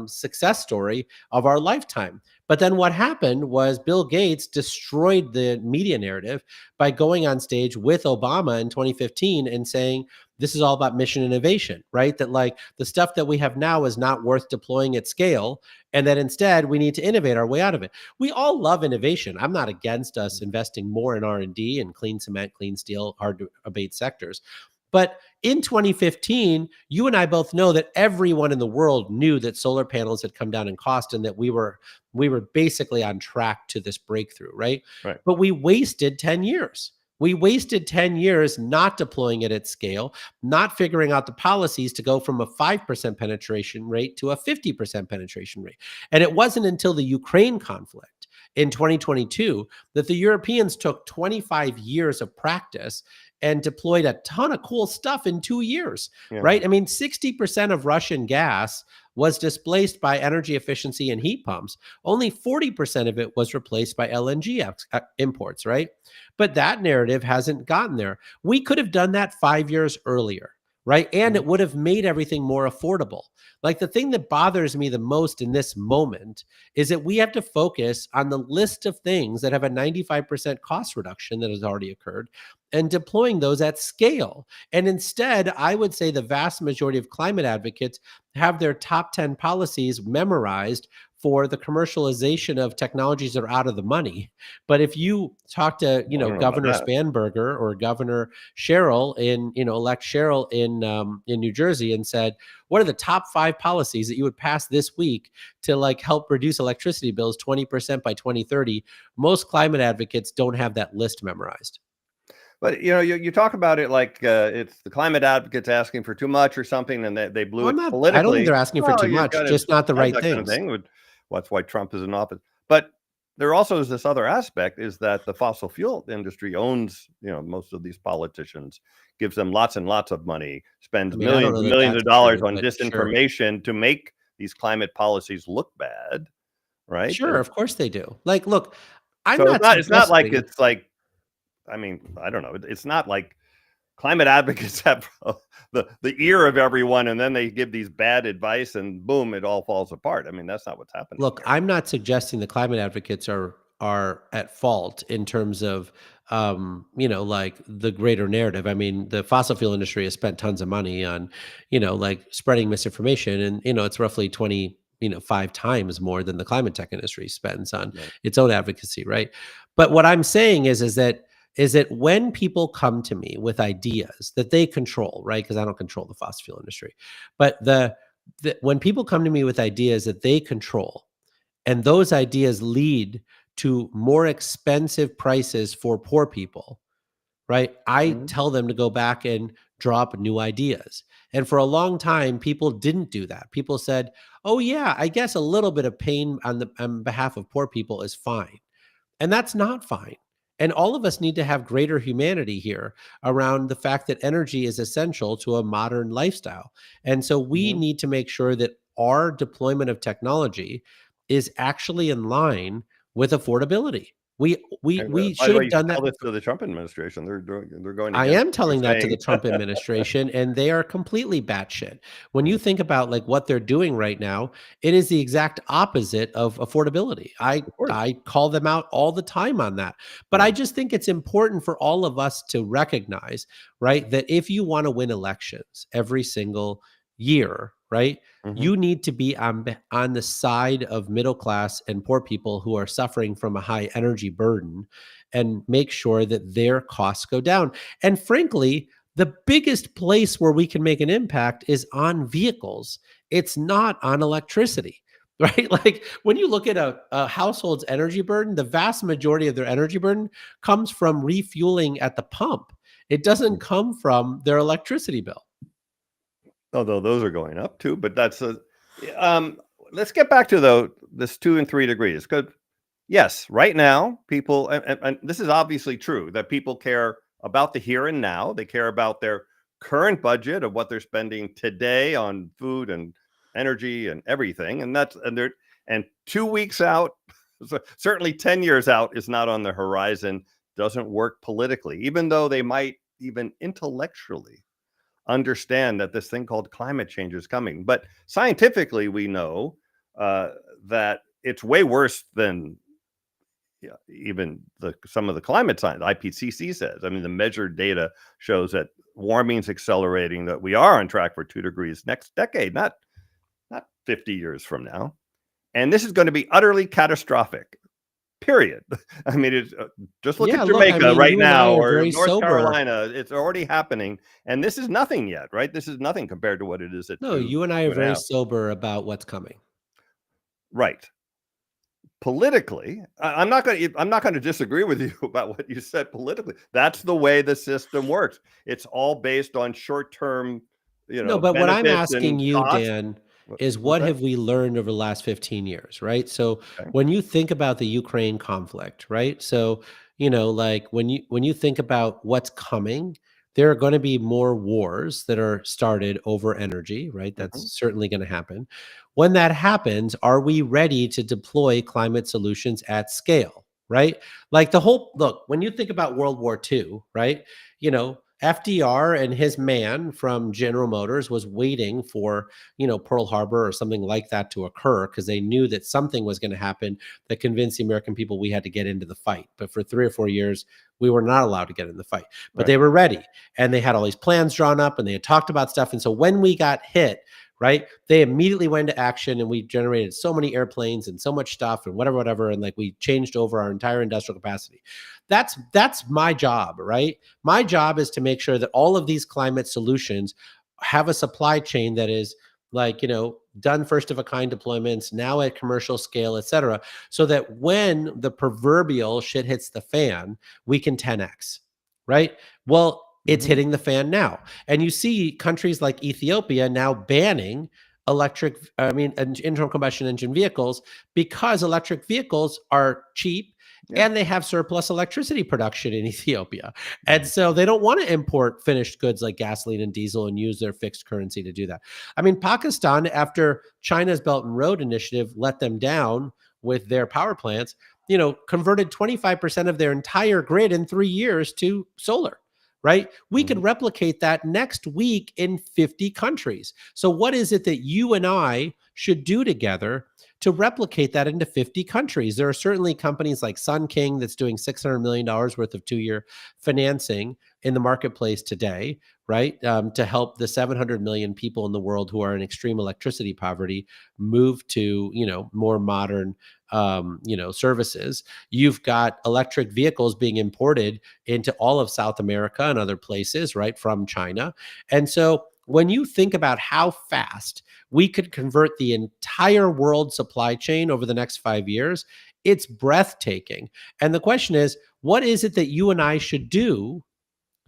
success story of our lifetime. But then what happened was Bill Gates destroyed the media narrative by going on stage with Obama in 2015 and saying, this is all about mission innovation, right? That like the stuff that we have now is not worth deploying at scale, and that instead we need to innovate our way out of it. We all love innovation. I'm not against us investing more in R&D and clean cement, clean steel, hard to abate sectors. But in 2015, you and I both know that everyone in the world knew that solar panels had come down in cost and that we were basically on track to this breakthrough, right? Right. But we wasted 10 years. We wasted 10 years not deploying it at scale, not figuring out the policies to go from a 5% penetration rate to a 50% penetration rate. And it wasn't until the Ukraine conflict in 2022 that the Europeans took 25 years of practice and deployed a ton of cool stuff in 2 years, Yeah. right? I mean, 60% of Russian gas was displaced by energy efficiency and heat pumps. Only 40% of it was replaced by LNG imports, right? But that narrative hasn't gotten there. We could have done that 5 years earlier, right? And it would have made everything more affordable. Like the thing that bothers me the most in this moment is that we have to focus on the list of things that have a 95% cost reduction that has already occurred and deploying those at scale. And instead, I would say the vast majority of climate advocates have their top 10 policies memorized for the commercialization of technologies that are out of the money. But if you talk to, Well, I don't know about Governor that. Spanberger or Governor Sherrill elect Sherrill in New Jersey and said, what are the top 5 policies that you would pass this week to like help reduce electricity bills 20% by 2030? Most climate advocates don't have that list memorized. But you talk about it like it's the climate advocates asking for too much or something, and they blew Well, it I don't think politically. they're asking for Well, too you much, kind of just not the said right that kind of things. thing. That's why Trump is in office. But there also is this other aspect: is that the fossil fuel industry owns most of these politicians, gives them lots and lots of money, spends I mean, I don't millions know and that millions that's of dollars true, on but sure. disinformation to make these climate policies look bad, right? Sure, of course they do. Like, look, I'm So not it's not like suggesting it's like, I mean, I don't know. It's not like climate advocates have the ear of everyone, and then they give these bad advice, and boom, it all falls apart. I mean, that's not what's happening look, here. I'm not suggesting the climate advocates are at fault in terms of like the greater narrative. I mean, the fossil fuel industry has spent tons of money on, like spreading misinformation, and it's roughly 5 times more than the climate tech industry spends on Right. its own advocacy, right? But what I'm saying is that when people come to me with ideas that they control, right? Because I don't control the fossil fuel industry, but when people come to me with ideas that they control, and those ideas lead to more expensive prices for poor people, right? I Mhm. tell them to go back and drop new ideas. And for a long time, people didn't do that. People said, "Oh yeah, I guess a little bit of pain on behalf of poor people is fine." And that's not fine. And all of us need to have greater humanity here around the fact that energy is essential to a modern lifestyle. And so we Mhm. need to make sure that our deployment of technology is actually in line with affordability. We we And, we by the should way, have you should done tell that. this to the Trump administration. They're going I against am what telling you're that to the saying. Trump administration, and they are completely batshit. When Yeah, you think about like what they're doing right now, it is the exact opposite of affordability. I of course. I call them out all the time on that. But Yeah, I just think it's important for all of us to recognize, right, that if you want to win elections every single year, right, mhm. you need to be on the side of middle class and poor people who are suffering from a high energy burden and make sure that their costs go down. And frankly, the biggest place where we can make an impact is on vehicles. It's not on electricity, right? Like when you look at a household's energy burden, the vast majority of their energy burden comes from refueling at the pump. It doesn't come from their electricity bill. Although those are going up too, but that's a um, let's get back to this 2 and 3 degrees. Because yes, right now, people, and this is obviously true, that people care about the here and now. They care about their current budget of what they're spending today on food and energy and everything. And 2 weeks out, certainly 10 years out, is not on the horizon, doesn't work politically, even though they might even intellectually understand that this thing called climate change is coming. But scientifically, we know uh, that it's way worse than even some of the climate science. IPCC says. I mean, the measured data shows that warming's accelerating. That we are on track for 2 degrees next decade, not 50 years from now. And this is going to be utterly catastrophic. Period. I mean, it's just look at look, I Jamaica mean, right you and I now, are or very North sober. Carolina. It's already happening, and this is nothing yet, right? This is nothing compared to what it is at No, two, you and I two are and a very half. sober about what's coming. Right. Politically, I'm not going to disagree with you about what you said politically. That's the way the system works. It's all based on short-term, No, but what I'm benefits asking and you, costs. Dan, is What's what that? have we learned over the last 15 years, right? So Okay. when you think about the Ukraine conflict, right? So, like when you think about what's coming, there are going to be more wars that are started over energy, right? Mhm. That's certainly going to happen. When that happens, are we ready to deploy climate solutions at scale, right? Like the whole look, when you think about World War II, right? FDR and his man from General Motors was waiting for, Pearl Harbor or something like that to occur because they knew that something was going to happen that convinced the American people we had to get into the fight. But for 3 or 4 years, we were not allowed to get in the fight. But Right. they were ready and they had all these plans drawn up and they had talked about stuff. And so when we got hit, right, they immediately went into action and we generated so many airplanes and so much stuff and whatever. And like we changed over our entire industrial capacity. That's my job, right? My job is to make sure that all of these climate solutions have a supply chain that is like, done first of a kind deployments, now at commercial scale, et cetera, so that when the proverbial shit hits the fan, we can 10x, right? Well, it's Mhm. hitting the fan now. And you see countries like Ethiopia now banning internal combustion engine vehicles because electric vehicles are cheap Yeah. and they have surplus electricity production in Ethiopia. And Mhm. so they don't want to import finished goods like gasoline and diesel and use their fixed currency to do that. I mean, Pakistan, after China's Belt and Road Initiative let them down with their power plants, converted 25% of their entire grid in 3 years to solar. Right? We Mhm. could replicate that next week in 50 countries. So, what is it that you and I should do together to replicate that into 50 countries? There are certainly companies like Sun King that's doing $600 million worth of 2-year financing in the marketplace today, right? To help the 700 million people in the world who are in extreme electricity poverty move to, more modern, services. You've got electric vehicles being imported into all of South America and other places, right, from China. And so when you think about how fast we could convert the entire world supply chain over the next 5 years, it's breathtaking. And the question is, what is it that you and I should do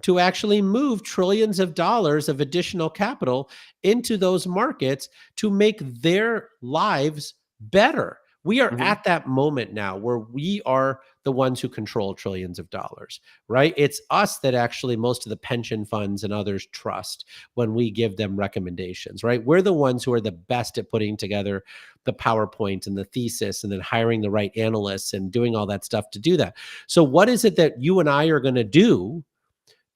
to actually move trillions of dollars of additional capital into those markets to make their lives better? We are Mhm. at that moment now where we are the ones who control trillions of dollars, right? It's us that actually most of the pension funds and others trust when we give them recommendations, right? We're the ones who are the best at putting together the PowerPoint and the thesis and then hiring the right analysts and doing all that stuff to do that. So, what is it that you and I are going to do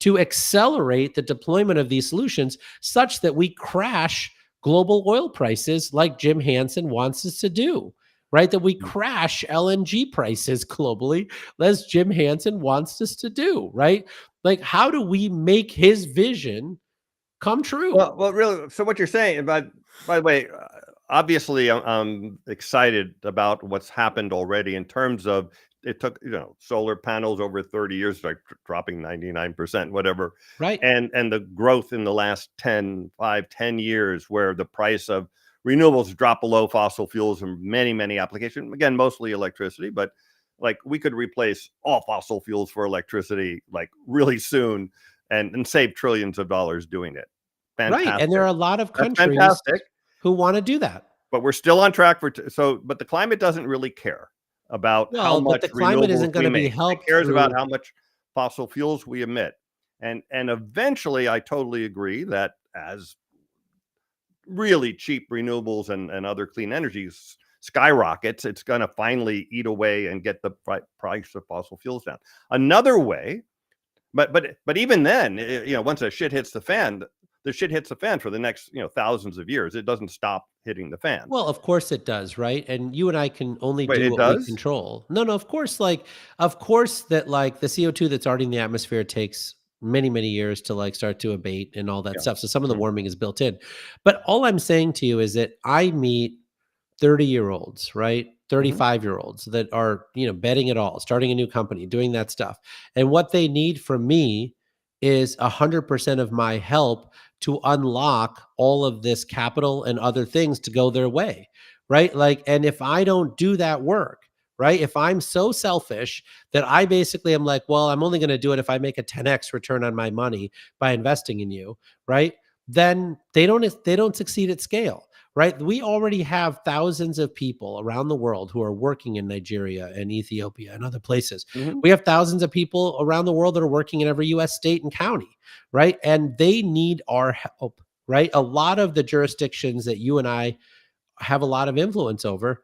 to accelerate the deployment of these solutions such that we crash global oil prices like Jim Hansen wants us to do, right? That we crash LNG prices globally as Jim Hansen wants us to do, right? Like, how do we make his vision come true? Well, really. So what you're saying, by the way, obviously, I'm excited about what's happened already in terms of it took solar panels over 30 years, like dropping 99%, whatever, Right. and the growth in the last 10 years, where the price of renewables dropped below fossil fuels in many applications. Again, mostly electricity, but like we could replace all fossil fuels for electricity like really soon, and save trillions of dollars doing it. Right. And there are Fantastic. a lot of That's countries fantastic, who want to do that. but we're still on track for but the climate doesn't really care about how Well, but much the climate renewables isn't going we to be make. It helped cares about through. how much fossil fuels we emit. And eventually, I totally agree that as really cheap renewables and other clean energies skyrockets, it's going to finally eat away and get the price of fossil fuels down. Another way, but even then, once a shit hits the fan, the shit hits the fan for the next, thousands of years. It doesn't stop hitting the fan. Well, of course it does, right? And you and I can only Wait, do it what we does? control. No, no, of course, of course that the CO2 that's already in the atmosphere takes many, many years to start to abate and all that Yeah. stuff. So some of the Mhm. warming is built in. But all I'm saying to you is that I meet 30-year-olds, right? Mhm. 35-year-olds that are, betting it all, starting a new company, doing that stuff. And what they need from me is 100% of my help to unlock all of this capital and other things to go their way, right? And if I don't do that work, right? If I'm so selfish that I basically am like, well, I'm only going to do it if I make a 10x return on my money by investing in you, right? Then they don't succeed at scale, right? We already have thousands of people around the world who are working in Nigeria and Ethiopia and other places. Mhm. We have thousands of people around the world that are working in every US state and county, right? And they need our help, right? A lot of the jurisdictions that you and I have a lot of influence over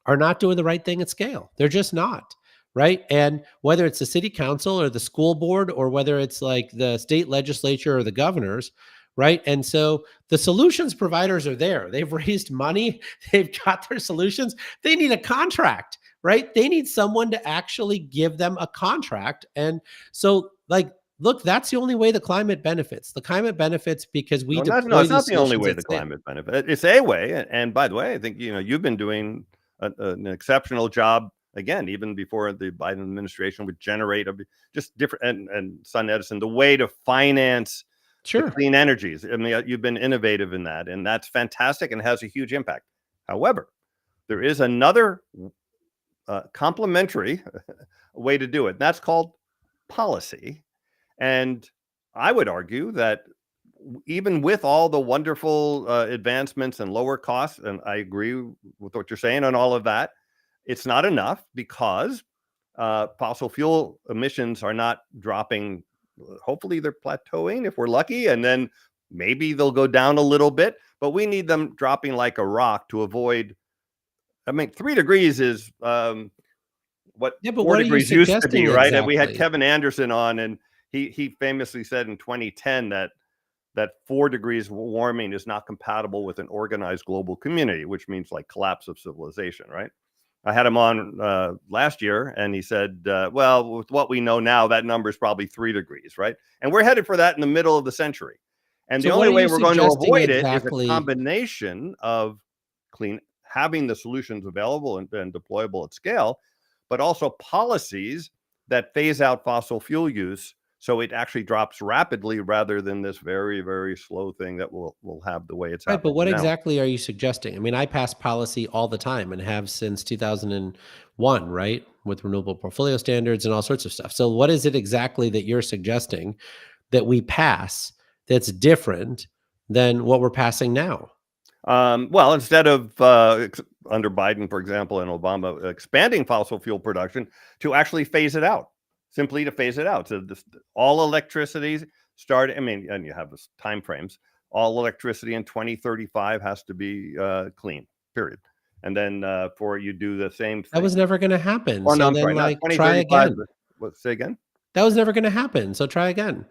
are not doing the right thing at scale. They're just not. Right. And whether it's the city council or the school board, or whether it's the state legislature or the governors, right. And so the solutions providers are there. They've raised money, they've got their solutions. They need a contract, right? They need someone to actually give them a contract. And so, look, that's the only way the climate benefits. The climate benefits because we No, deploy it's not these the only solutions way at the scale. climate benefit. It's a way, and by the way, I think you've been doing an exceptional job again, even before the Biden administration would generate just different and Sun Edison, the way to finance the Sure. clean energies. I mean, you've been innovative in that, and that's fantastic and has a huge impact. However, there is another complementary way to do it. And that's called policy. And I would argue that even with all the wonderful advancements and lower costs, and I agree with what you're saying on all of that, it's not enough because fossil fuel emissions are not dropping. Hopefully, they're plateauing if we're lucky, and then maybe they'll go down a little bit. But we need them dropping like a rock to avoid. I mean, 3 degrees is what Yeah, but four what are you degrees used to be, suggesting right? And we had exactly? Kevin Anderson on, and he famously said in 2010 that 4 degrees warming is not compatible with an organized global community, which means like collapse of civilization, right? I had him on last year, and he said, "Well, with what we know now, that number is probably 3 degrees, right? And we're headed for that in the middle of the century. And So the what only are way you we're going to suggesting avoid it is a exactly? combination of having the solutions available and deployable at scale, but also policies that phase out fossil fuel use so it actually drops rapidly rather than this very, very slow thing that will have the way it's Right, but happening what now." exactly are you suggesting? I mean, I pass policy all the time and have since 2001, right? With renewable portfolio standards and all sorts of stuff. So what is it exactly that you're suggesting that we pass that's different than what we're passing now? Well, instead of under Biden, for example, and Obama expanding fossil fuel production to actually phase it out, simply to phase it out. So all electricity start. I mean, and you have this time frames. All electricity in 2035 has to be clean. Period. And then for you do the same That was thing. never gonna happen. Oh no, So I'm then sorry, not try 2035. again. But what? Say again. That was never gonna happen. So try again.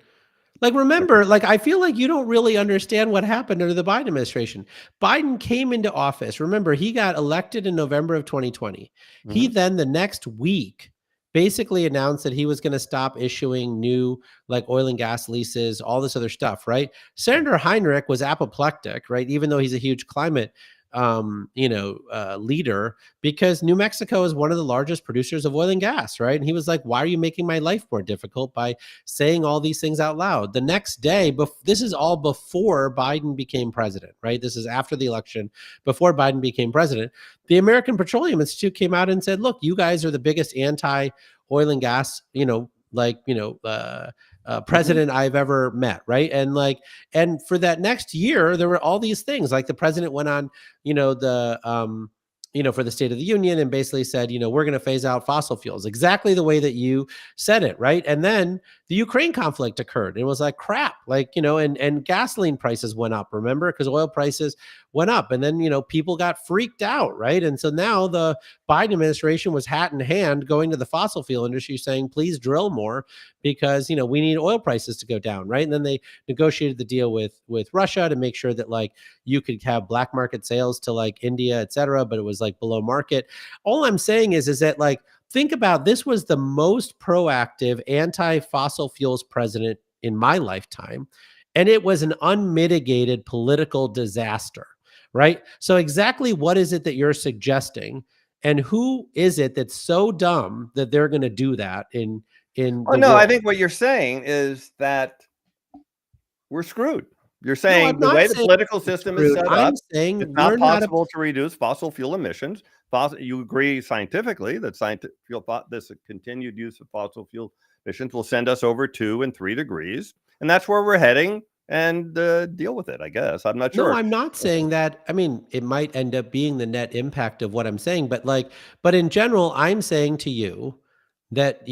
Okay. Remember, I feel like you don't really understand what happened under the Biden administration. Biden came into office. Remember, he got elected in November of 2020. He Hmm. then the next week basically announced that he was going to stop issuing new oil and gas leases, all this other stuff, right? Senator Heinrich was apoplectic, right? Even though he's a huge climate leader, because New Mexico is one of the largest producers of oil and gas, right? And he was like, why are you making my life more difficult by saying all these things out loud? The next day, this is all before Biden became president, right? This is after the election, before Biden became president. The American Petroleum Institute came out and said, look, you guys are the biggest anti oil and gas, Hmm. president I've ever met, right? And for that next year, there were all these things. Like the president went on, for the State of the Union and basically said, we're going to phase out fossil fuels, exactly the way that you said it, right? And then the Ukraine conflict occurred. It was like crap, like, and gasoline prices went up, remember? Because oil prices went up. And then, people got freaked out, right? And so now the Biden administration was hat in hand going to the fossil fuel industry saying, please drill more because, we need oil prices to go down, right? And then they negotiated the deal with Russia to make sure that like you could have black market sales to like India, et cetera, but it was like below market. All I'm saying is that like, think about this was the most proactive anti-fossil fuels president in my lifetime. And it was an unmitigated political disaster, right? So exactly what is it that you're suggesting? And who is it that's so dumb that they're going to do that in Oh the no, I world? think what you're saying is that we're screwed. You're No, saying I'm the not way the saying political we're system is screwed. set I'm up, saying it's we're not not a possible to reduce fossil fuel emissions. You agree scientifically that this continued use of fossil fuel emissions will send us over 2 and 3 degrees, and that's where we're heading. And deal with it, I guess. I'm not No, sure. I'm not saying that. I mean, it might end up being the net impact of what I'm saying, but in general, I'm saying to you that,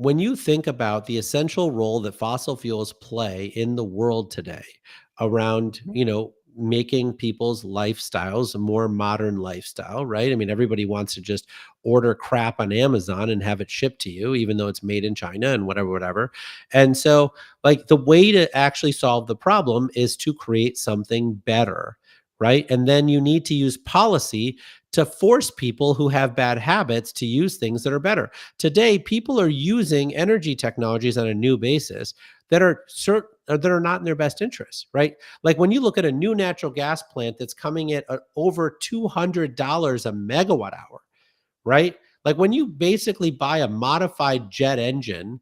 when you think about the essential role that fossil fuels play in the world today around, making people's lifestyles a more modern lifestyle, right? I mean, everybody wants to just order crap on Amazon and have it shipped to you, even though it's made in China and whatever, whatever. And so, like, the way to actually solve the problem is to create something better, right? And then you need to use policy to force people who have bad habits to use things that are better. Today, people are using energy technologies on a new basis that are that are not in their best interest, right? Like when you look at a new natural gas plant that's coming at over $200 a megawatt hour, right? Like when you basically buy a modified jet engine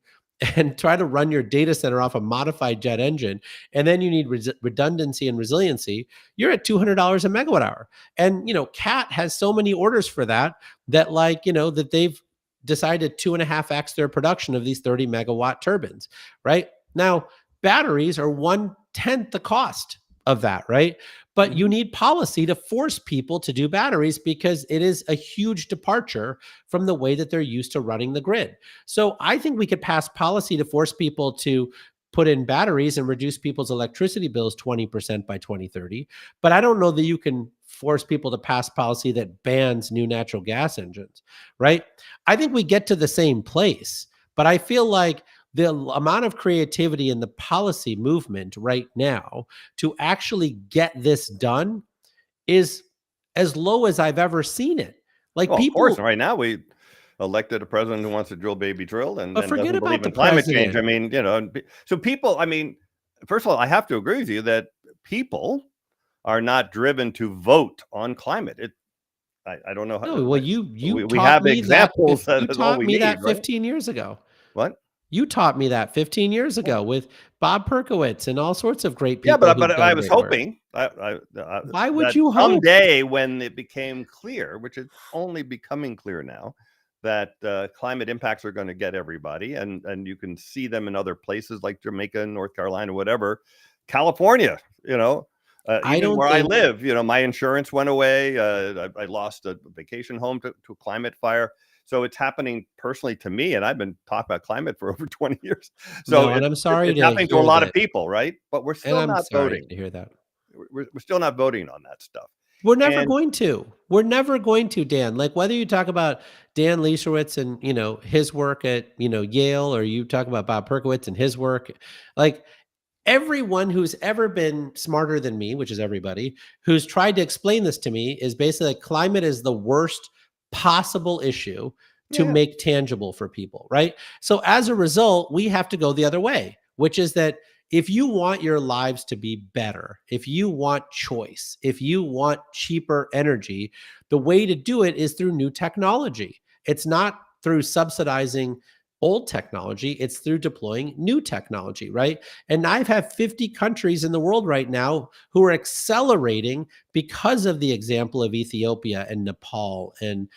and try to run your data center off a modified jet engine, and then you need redundancy and resiliency, you're at $200 a megawatt hour. And, Cat has so many orders for that, that they've decided 2.5x their production of these 30 megawatt turbines, right? Now, batteries are 1/10 the cost of that, right? But you Mhm. need policy to force people to do batteries because it is a huge departure from the way that they're used to running the grid. So I think we could pass policy to force people to put in batteries and reduce people's electricity bills 20% by 2030. But I don't know that you can force people to pass policy that bans new natural gas engines, right? I think we get to the same place, but I feel like the amount of creativity in the policy movement right now to actually get this done is as low as I've ever seen it. Like Well, of course. people, Right now, we elected a president who wants to drill baby drill but and forget doesn't believe about the in climate change. president. I mean, so people, I mean, first of all, I have to agree with you that people are not driven to vote on climate. I don't know how No, well, you we taught have me that. examples You that is all taught we me need, that right? 15 years ago. What? You taught me that 15 years Yeah, ago with Bob Perkowitz and all sorts of great yeah, people but who've I done was great work. hoping Why would that you hope? someday when it became clear, which is only becoming clear now, that climate impacts are going to get everybody, and you can see them in other places like Jamaica, North Carolina, whatever, California, I even don't where I think live, my insurance went away. I lost a vacation home to a climate fire. So it's happening personally to me, and I've been talking about climate for over 20 years. So no, and I'm sorry it's to happening to a hear lot of that. people, right? But we're And still I'm not sorry voting. to hear that. We're still not voting on that stuff. We're never And going to. We're never going to, Dan. Like whether you talk about Dan Leishowitz and his work at Yale, or you talk about Bob Perkowitz and his work, like everyone who's ever been smarter than me, which is everybody, who's tried to explain this to me is basically like climate is the worst possible issue to yeah, make tangible for people, right? So as a result, we have to go the other way, which is that if you want your lives to be better, if you want choice, if you want cheaper energy, the way to do it is through new technology. It's not through subsidizing old technology, it's through deploying new technology, right? And I've had 50 countries in the world right now who are accelerating because of the example of Ethiopia and Nepal and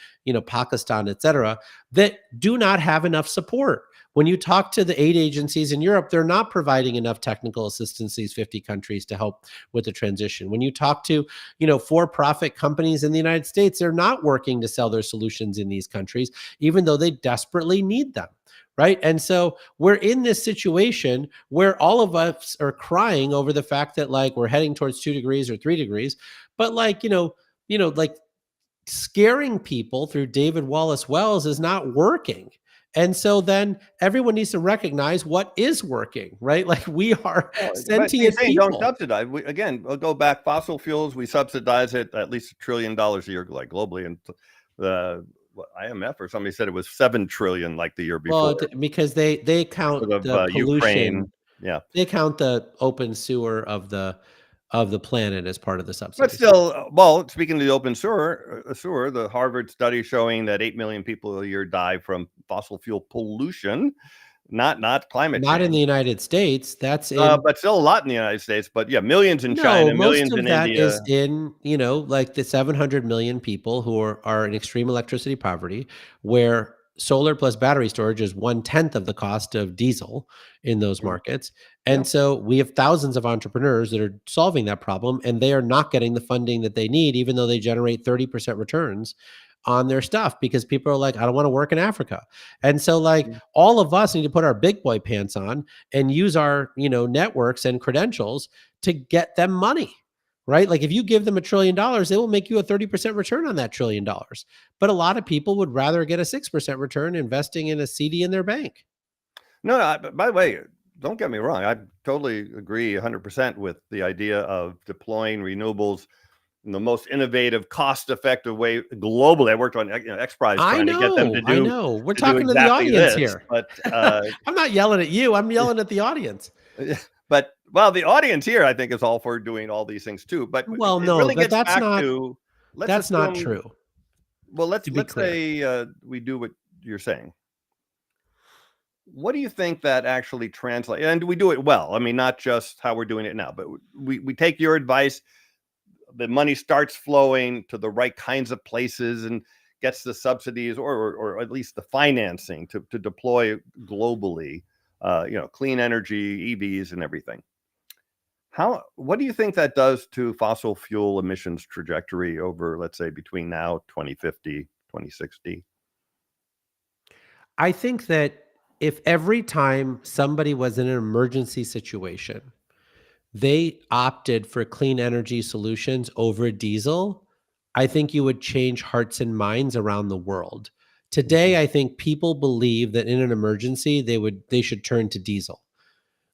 Pakistan, et cetera, that do not have enough support. When you talk to the aid agencies in Europe, they're not providing enough technical assistance to these 50 countries to help with the transition. When you talk to, for-profit companies in the United States, they're not working to sell their solutions in these countries, even though they desperately need them. right? And so we're in this situation where all of us are crying over the fact that like we're heading towards 2 degrees or 3 degrees, but like, like scaring people through David Wallace Wells is not working. And so then everyone needs to recognize what is working, right? Like we are Oh, but he's sentient saying don't people. subsidize. Again, we'll go back. Fossil fuels, we subsidize it at least $1 trillion a year, like globally. And the IMF or somebody said it was 7 trillion like the year before Well, because they count because the of Ukraine. pollution, Yeah. they count the open sewer of the planet as part of the But subsidies. still, well, speaking of the open sewer, the Harvard study showing that 8 million people a year die from fossil fuel pollution, not climate Not in change. the United States, that's in But still a lot in the United States. But yeah, millions in no, China, most millions of in that is India. in, like the 700 million people who are in extreme electricity poverty, where solar plus battery storage is 1/10 of the cost of diesel in those Mm, markets. yeah. And so we have thousands of entrepreneurs that are solving that problem, and they are not getting the funding that they need, even though they generate 30% returns on their stuff because people are like, I don't want to work in Africa. And so like Mm. all of us need to put our big boy pants on and use our, networks and credentials to get them money, right? Like if you give them $1 trillion, they will make you a 30% return on that $1 trillion. But a lot of people would rather get a 6% return investing in a CD in their bank. No, no. By the way, don't get me wrong. I totally agree 100% with the idea of deploying renewables in the most innovative, cost-effective way globally. I worked on X Prize I trying to get them know, I know. We're to do talking to the exactly audience this, here. but I'm not yelling at you. I'm yelling at the audience. but well, the audience here, I think, is all for doing all these things too. But Well, it no, really gets that's back not to let's that's not assume. true, Well, to be let's clear. say we do what you're saying. What do you think that actually translates? And we do it well. I mean, not just how we're doing it now, but we take your advice. The money starts flowing to the right kinds of places and gets the subsidies or at least the financing to deploy globally, clean energy, EVs and everything. What do you think that does to fossil fuel emissions trajectory over, let's say, between now, 2050, 2060? I think that if every time somebody was in an emergency situation, they opted for clean energy solutions over diesel, I think you would change hearts and minds around the world. Mhm. Today, I think people believe that in an emergency they should turn to diesel.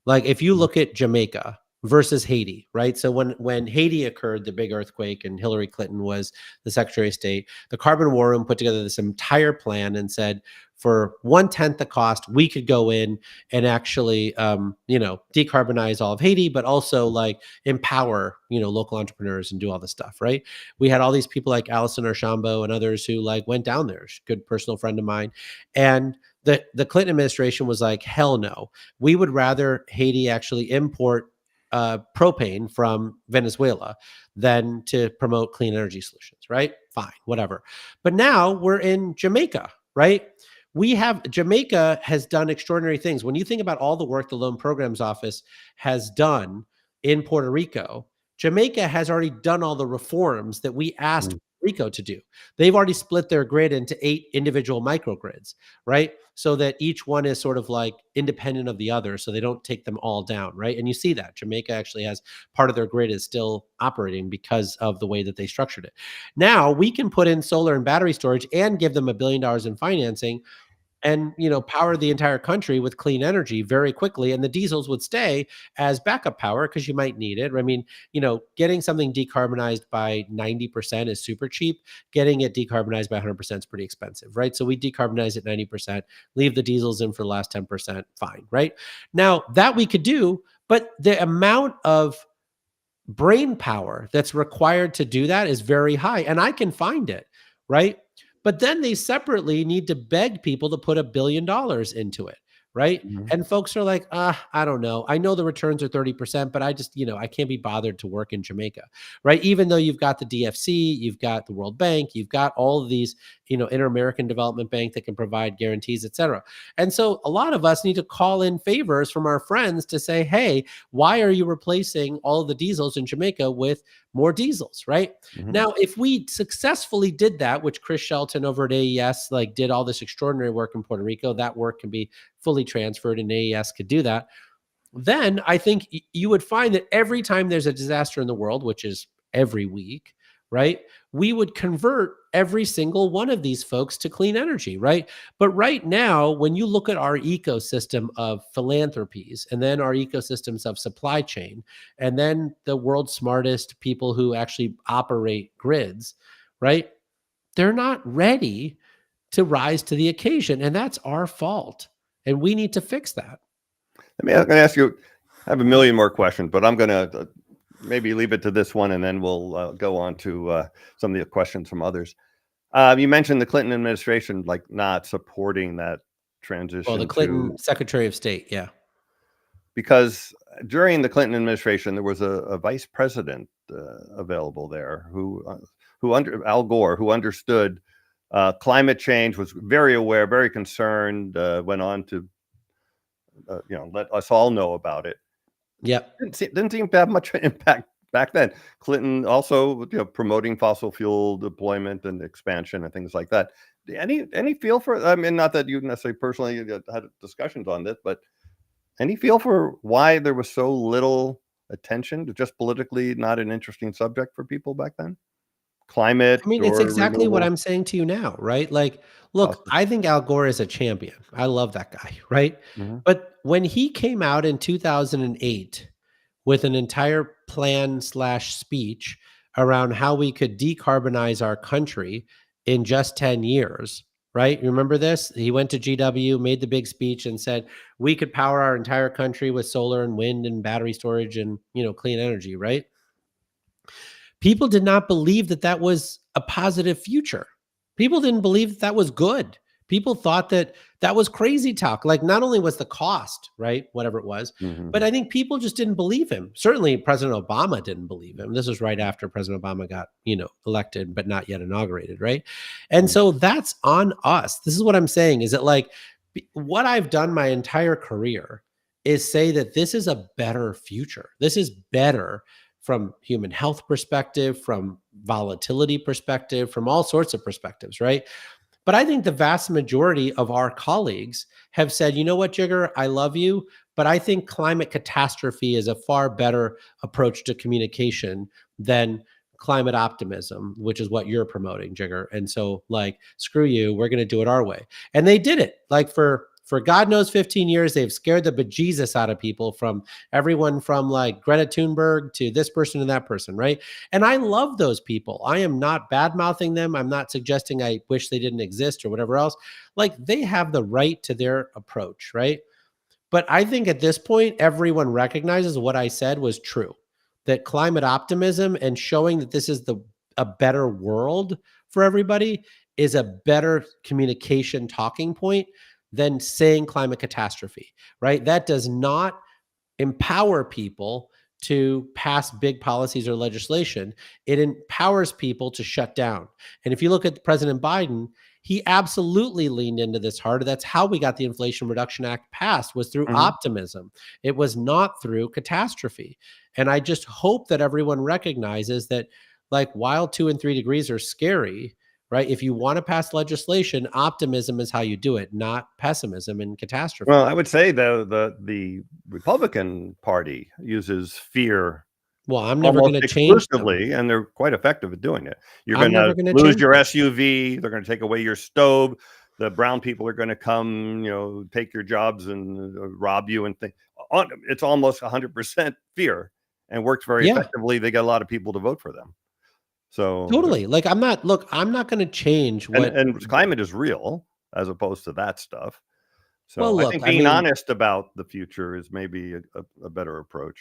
Like if you Mhm. look at Jamaica versus Haiti, right? So when Haiti occurred, the big earthquake, and Hillary Clinton was the Secretary of State, the Carbon War Room put together this entire plan and said, for 1/10 the cost, we could go in and actually, decarbonize all of Haiti, but also like empower, local entrepreneurs and do all this stuff, right? We had all these people like Alison Archambault and others who like went down there. She's a good personal friend of mine, and the Clinton administration was like, hell no, we would rather Haiti actually import propane from Venezuela than to promote clean energy solutions, right? Fine, whatever. But now we're in Jamaica, right? Jamaica has done extraordinary things. When you think about all the work the Loan Programs Office has done in Puerto Rico, Jamaica has already done all the reforms that we asked Mm. Rico to do. They've already split their grid into 8 individual microgrids, right? So that each one is sort of like independent of the other, so they don't take them all down, right? And you see that Jamaica actually has part of their grid is still operating because of the way that they structured it. Now we can put in solar and battery storage and give them $1 billion in financing and power the entire country with clean energy very quickly, and the diesels would stay as backup power because you might need it. I mean, getting something decarbonized by 90% is super cheap. Getting it decarbonized by 100% is pretty expensive, right? So we decarbonize at 90%, leave the diesels in for the last 10%, fine, right? Now that we could do, but the amount of brain power that's required to do that is very high, and I can find it, right? But then they separately need to beg people to put $1 billion into it, right? Mhm. And folks are like, I don't know. I know the returns are 30%, but I just, I can't be bothered to work in Jamaica, right? Even though you've got the DFC, you've got the World Bank, you've got all of these Inter-American Development Bank that can provide guarantees, et cetera. And so a lot of us need to call in favors from our friends to say, hey, why are you replacing all of the diesels in Jamaica with more diesels, right? Mhm. Now, if we successfully did that, which Chris Shelton over at AES did all this extraordinary work in Puerto Rico, that work can be fully transferred and AES could do that. Then I think you would find that every time there's a disaster in the world, which is every week, right? We would convert every single one of these folks to clean energy, right? But right now, when you look at our ecosystem of philanthropies and then our ecosystems of supply chain, and then the world's smartest people who actually operate grids, right? They're not ready to rise to the occasion. And that's our fault. And we need to fix that. I'm going to ask you. I have a million more questions, but I'm going to maybe leave it to this one, and then we'll go on to some of the questions from others. You mentioned the Clinton administration not supporting that Well, the transition Clinton Secretary of State, yeah. because during the Clinton administration there was a vice president available there who under Al Gore, who understood climate change, was very aware, very concerned, went on to let us all know about it. Yep. Didn't seem to have much impact back then. Clinton also, promoting fossil fuel deployment and expansion and things like that. Any feel for? I mean, not that you necessarily personally had discussions on this, but any feel for why there was so little attention to just politically not an interesting subject for people back then? Climate I mean, it's or exactly what renewables? I'm saying to you now, right? Like, look, Fossil. I think Al Gore is a champion. I love that guy, right? Mhm. But when he came out in 2008 with an entire plan slash speech around how we could decarbonize our country in just 10 years, right? You remember this? He went to GW, made the big speech and said, we could power our entire country with solar and wind and battery storage and, clean energy, right? People did not believe that that was a positive future. People didn't believe that that was good. People thought that that was crazy talk. Like, not only was the cost, right, whatever it was, Mhm. but I think people just didn't believe him. Certainly, President Obama didn't believe him. This was right after President Obama got, elected, but not yet inaugurated, right? And Mhm. so that's on us. This is what I'm saying is that, like, what I've done my entire career is say that this is a better future. This is better from human health perspective, from volatility perspective, from all sorts of perspectives, right? But I think the vast majority of our colleagues have said, you know what, Jigar, I love you, but I think climate catastrophe is a far better approach to communication than climate optimism, which is what you're promoting, Jigar. And so, like, screw you, we're going to do it our way. And they did it. Like, for God knows 15 years, they've scared the bejesus out of people, from everyone from like Greta Thunberg to this person and that person, right? And I love those people. I am not bad mouthing them. I'm not suggesting I wish they didn't exist or whatever else. Like, they have the right to their approach, right? But I think at this point, everyone recognizes what I said was true, that climate optimism and showing that this is a better world for everybody is a better communication talking point than saying climate catastrophe, right? That does not empower people to pass big policies or legislation. It empowers people to shut down. And if you look at President Biden, he absolutely leaned into this hard. That's how we got the Inflation Reduction Act passed, was through Mhm. optimism. It was not through catastrophe. And I just hope that everyone recognizes that, like, while 2 and 3 degrees are scary, right? If you want to pass legislation, optimism is how you do it, not pessimism and Well, catastrophe. I would say the Republican Party uses fear Well, I'm never almost going to change them. exclusively, and they're quite effective at doing it. You're I'm gonna never going to lose change your them. SUV, they're gonna take away your stove, the brown people are gonna come, take your jobs and rob you and it's almost 100% fear, and works very Yeah, effectively. They get a lot of people to vote for them. So, totally. Like, I'm not going to change what, and climate is real as opposed to that stuff. well, So I look, think I being mean, honest about the future is maybe a better approach.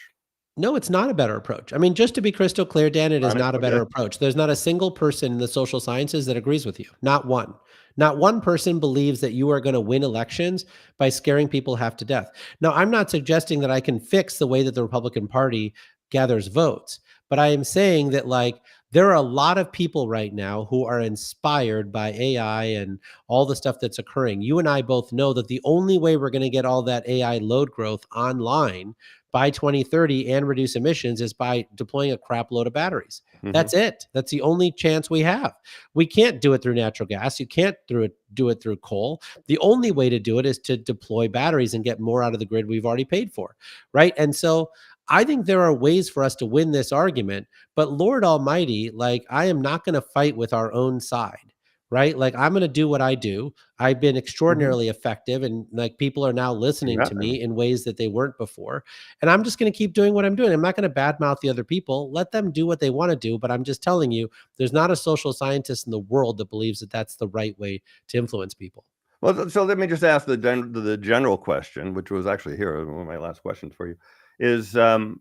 no, it's not a better approach. I mean, just to be crystal clear, Dan, it is Honest, not a okay. better approach. There's not a single person in the social sciences that agrees with you. Not one. Not one person believes that you are going to win elections by scaring people half to death. Now, I'm not suggesting that I can fix the way that the Republican Party gathers votes, but I am saying that, like, there are a lot of people right now who are inspired by AI and all the stuff that's occurring. You and I both know that the only way we're going to get all that AI load growth online by 2030 and reduce emissions is by deploying a crap load of batteries. Hmm. That's it. That's the only chance we have. We can't do it through natural gas. You can't do it through coal. The only way to do it is to deploy batteries and get more out of the grid we've already paid for, right? And so I think there are ways for us to win this argument, but Lord Almighty, like I am not going to fight with our own side, right? Like I'm going to do what I do. I've been Hmm. extraordinarily effective, and like people are now listening Yeah. to me in ways that they weren't before. And I'm just going to keep doing what I'm doing. I'm not going to badmouth the other people. Let them do what they want to do. But I'm just telling you, there's not a social scientist in the world that believes that that's the right way to influence people. Well, so let me just ask the general question, which was actually here one of my last questions for you, is we're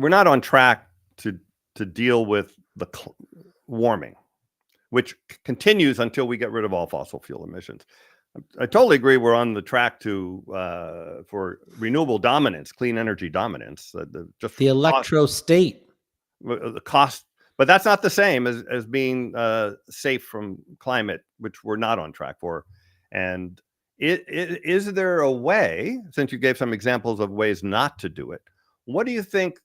not on track to deal with the warming, which continues until we get rid of all fossil fuel emissions. I totally agree. We're on the track to for renewable dominance, clean energy dominance. Just The electro state. the cost, but that's not the same as being safe from climate, which we're not on track for. And is there a way, since you gave some examples of ways not to do it, what do you think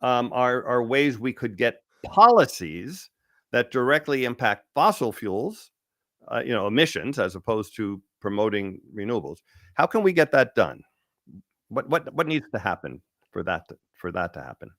are ways we could get policies that directly impact fossil fuels, emissions, as opposed to promoting renewables? How can we get that done? What needs to happen for that to happen?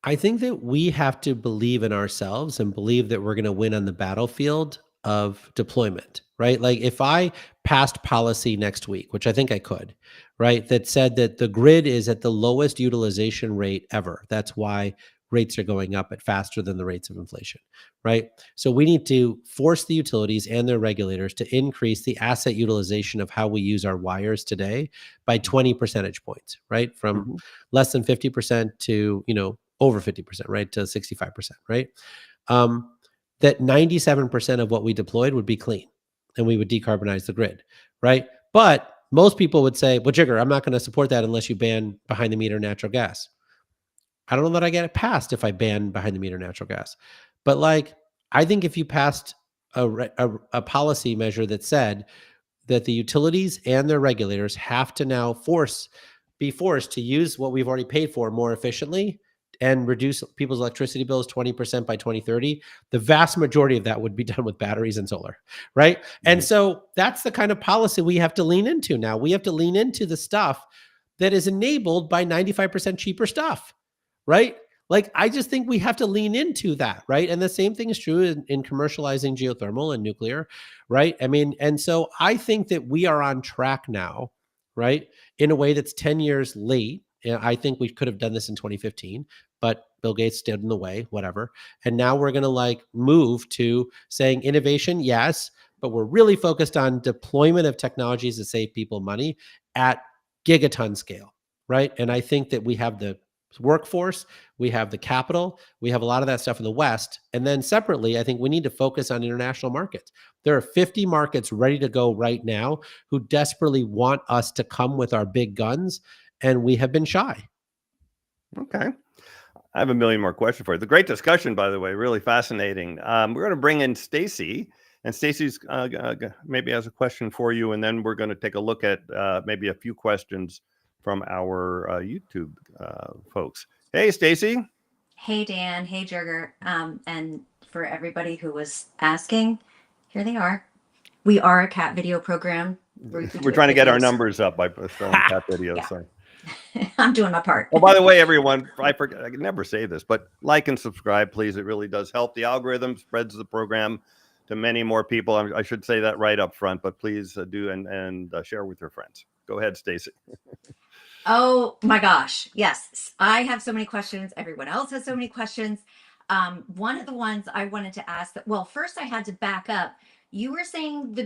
I think that we have to believe in ourselves and believe that we're going to win on the battlefield of deployment, right? Like if I passed policy next week, which I think I could, right, that said that the grid is at the lowest utilization rate ever. That's why rates are going up at faster than the rates of inflation, right? So we need to force the utilities and their regulators to increase the asset utilization of how we use our wires today by 20 percentage points, right? From Mm-hmm. less than 50% to, over 50%, right? To 65%, right? Um, that 97% of what we deployed would be clean and we would decarbonize the grid, right? But most people would say, well, Jigar, I'm not going to support that unless you ban behind the meter natural gas. I don't know that I get it passed if I ban behind the meter natural gas. But like, I think if you passed a policy measure that said that the utilities and their regulators have to now be forced to use what we've already paid for more efficiently and reduce people's electricity bills 20% by 2030, the vast majority of that would be done with batteries and solar, right? And Mm-hmm. so that's the kind of policy we have to lean into now. We have to lean into the stuff that is enabled by 95% cheaper stuff, right? Like, I just think we have to lean into that, right? And the same thing is true in commercializing geothermal and nuclear, right? I mean, and so I think that we are on track now, right? In a way that's 10 years late. And I think we could have done this in 2015, but Bill Gates stood in the way, whatever. And now we're going to like move to saying innovation, yes, but we're really focused on deployment of technologies that save people money at gigaton scale, right? And I think that we have the workforce, we have the capital, we have a lot of that stuff in the West. And then separately, I think we need to focus on international markets. There are 50 markets ready to go right now who desperately want us to come with our big guns, and we have been shy. Okay. I have a million more questions for you. The great discussion, by the way, really fascinating. We're going to bring in Stacy, and Stacy's maybe has a question for you, and then we're going to take a look at maybe a few questions from our YouTube folks. Hey, Stacy. Hey Dan, hey Jurger, and for everybody who was asking, here they are. We are a cat video program. We do We're it trying to get our videos. numbers up by showing cat videos. Yeah, So. I'm doing my part. Oh, by the way, everyone, I forget, I can never say this, but like and subscribe, please. It really does help. The algorithm spreads the program to many more people. I should say that right up front, but please do and share with your friends. Go ahead, Stacy. Oh my gosh. Yes. I have so many questions. Everyone else has so many questions. One of the ones I wanted to ask that, well, first I had to back up. You were saying the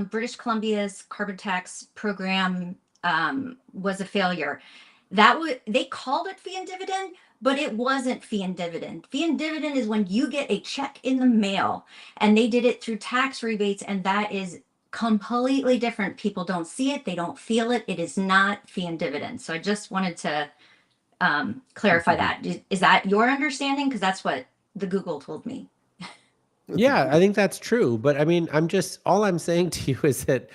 British Columbia's carbon tax program was a failure. They called it fee and dividend, but it wasn't fee and dividend. Fee and dividend is when you get a check in the mail, and they did it through tax rebates, and that is completely different. People don't see it, they don't feel it. It is not fee and dividend. So I just wanted to clarify that. Is that your understanding? Because that's what the Google told me. Yeah, I think that's true. But I mean, all I'm saying to you is that,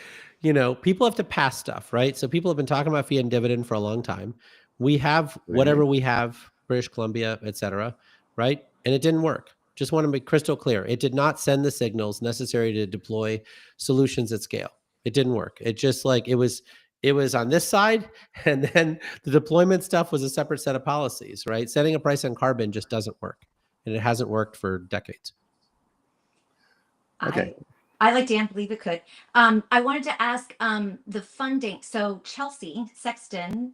people have to pass stuff, right? So people have been talking about fiat and dividend for a long time. We have whatever we have, British Columbia, et cetera, right? And it didn't work. Just want to make crystal clear. It did not send the signals necessary to deploy solutions at scale. It didn't work. It just like it was on this side, and then the deployment stuff was a separate set of policies, right? Setting a price on carbon just doesn't work. And it hasn't worked for decades. Okay. I like Dan, believe it could. I wanted to ask the funding. So Chelsea Sexton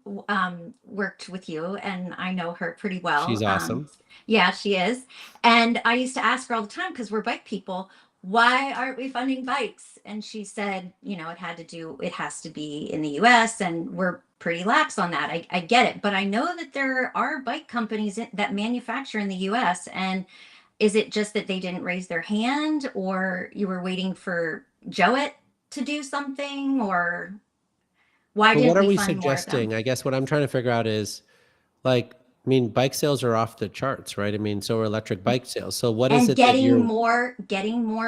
worked with you, and I know her pretty well. She's awesome. Yeah, she is. And I used to ask her all the time, because we're bike people, why aren't we funding bikes? And she said, it has to be in the US, and we're pretty lax on that. I get it. But I know that there are bike companies that manufacture in the US, and is it just that they didn't raise their hand, or you were waiting for Jowett to do something, or why But didn't what are we we fund more of them? suggesting? I guess what I'm trying to figure out is like, I mean, bike sales are off the charts, right? I mean, so are electric bike sales. So what is And it that getting you're more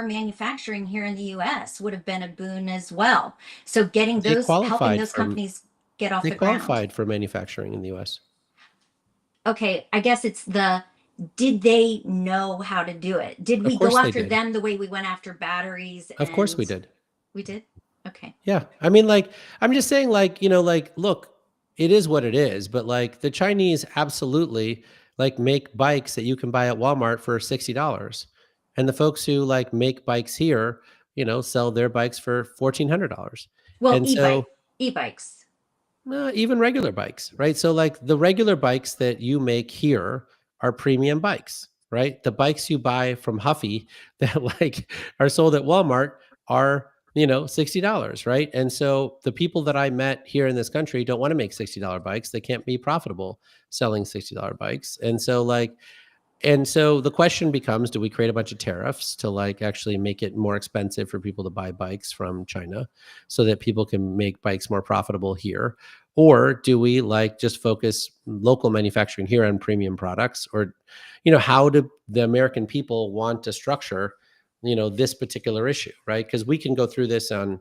manufacturing here in the US would have been a boon as well. So getting they helping qualified those for companies get off they the ground. qualified for manufacturing in the US? Okay, I guess it's did they know how to do it? Did Of we go course they after did. them the way we went after batteries? Of course we And did. we did? Okay. Yeah. I mean, like, I'm just saying, like, look, it is what it is, but like the Chinese absolutely like make bikes that you can buy at Walmart for $60. And the folks who like make bikes here, sell their bikes for $1,400. Well, And so e-bikes. even regular bikes, right? So like the regular bikes that you make here are premium bikes, right? The bikes you buy from Huffy that like are sold at Walmart are, $60, right? And so the people that I met here in this country don't want to make $60 bikes. They can't be profitable selling $60 bikes. And so the question becomes, do we create a bunch of tariffs to like actually make it more expensive for people to buy bikes from China so that people can make bikes more profitable here? Or do we like just focus local manufacturing here on premium products? Or, how do the American people want to structure, this particular issue, right? Because we can go through this on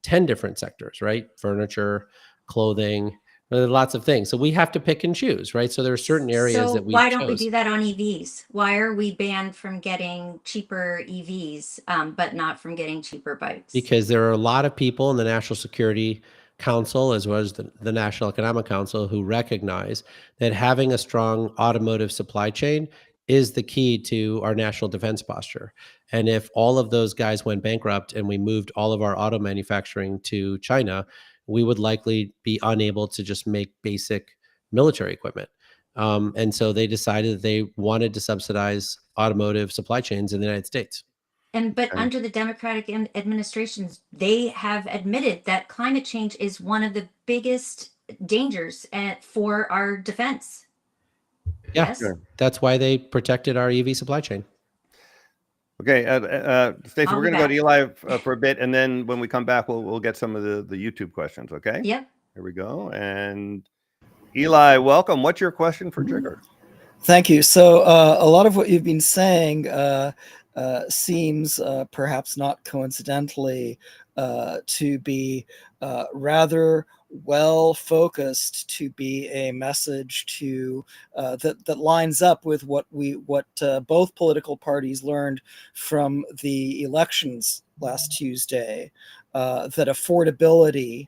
10 different sectors, right? Furniture, clothing, lots of things. So we have to pick and choose, right? So there are certain areas So that why we've don't we chose. do that on EVs? Why are we banned from getting cheaper EVs, but not from getting cheaper bikes? Because there are a lot of people in the National Security Council, as well as the National Economic Council, who recognize that having a strong automotive supply chain is the key to our national defense posture. And if all of those guys went bankrupt and we moved all of our auto manufacturing to China, we would likely be unable to just make basic military equipment. And so they decided that they wanted to subsidize automotive supply chains in the United States. But Okay. under the Democratic administrations, they have admitted that climate change is one of the biggest dangers for our defense. Yeah, Yes. Sure. that's why they protected our EV supply chain. Okay, Stacey, I'll we're be going to go to back. Eli for a bit, and then when we come back, we'll get some of the YouTube questions. Okay. Yep. Here we go. And Eli, welcome. What's your question for Jigar? Thank you. So a lot of what you've been saying seems, perhaps not coincidentally, to be rather well focused, to be a message to that lines up with what both political parties learned from the elections last Tuesday, that affordability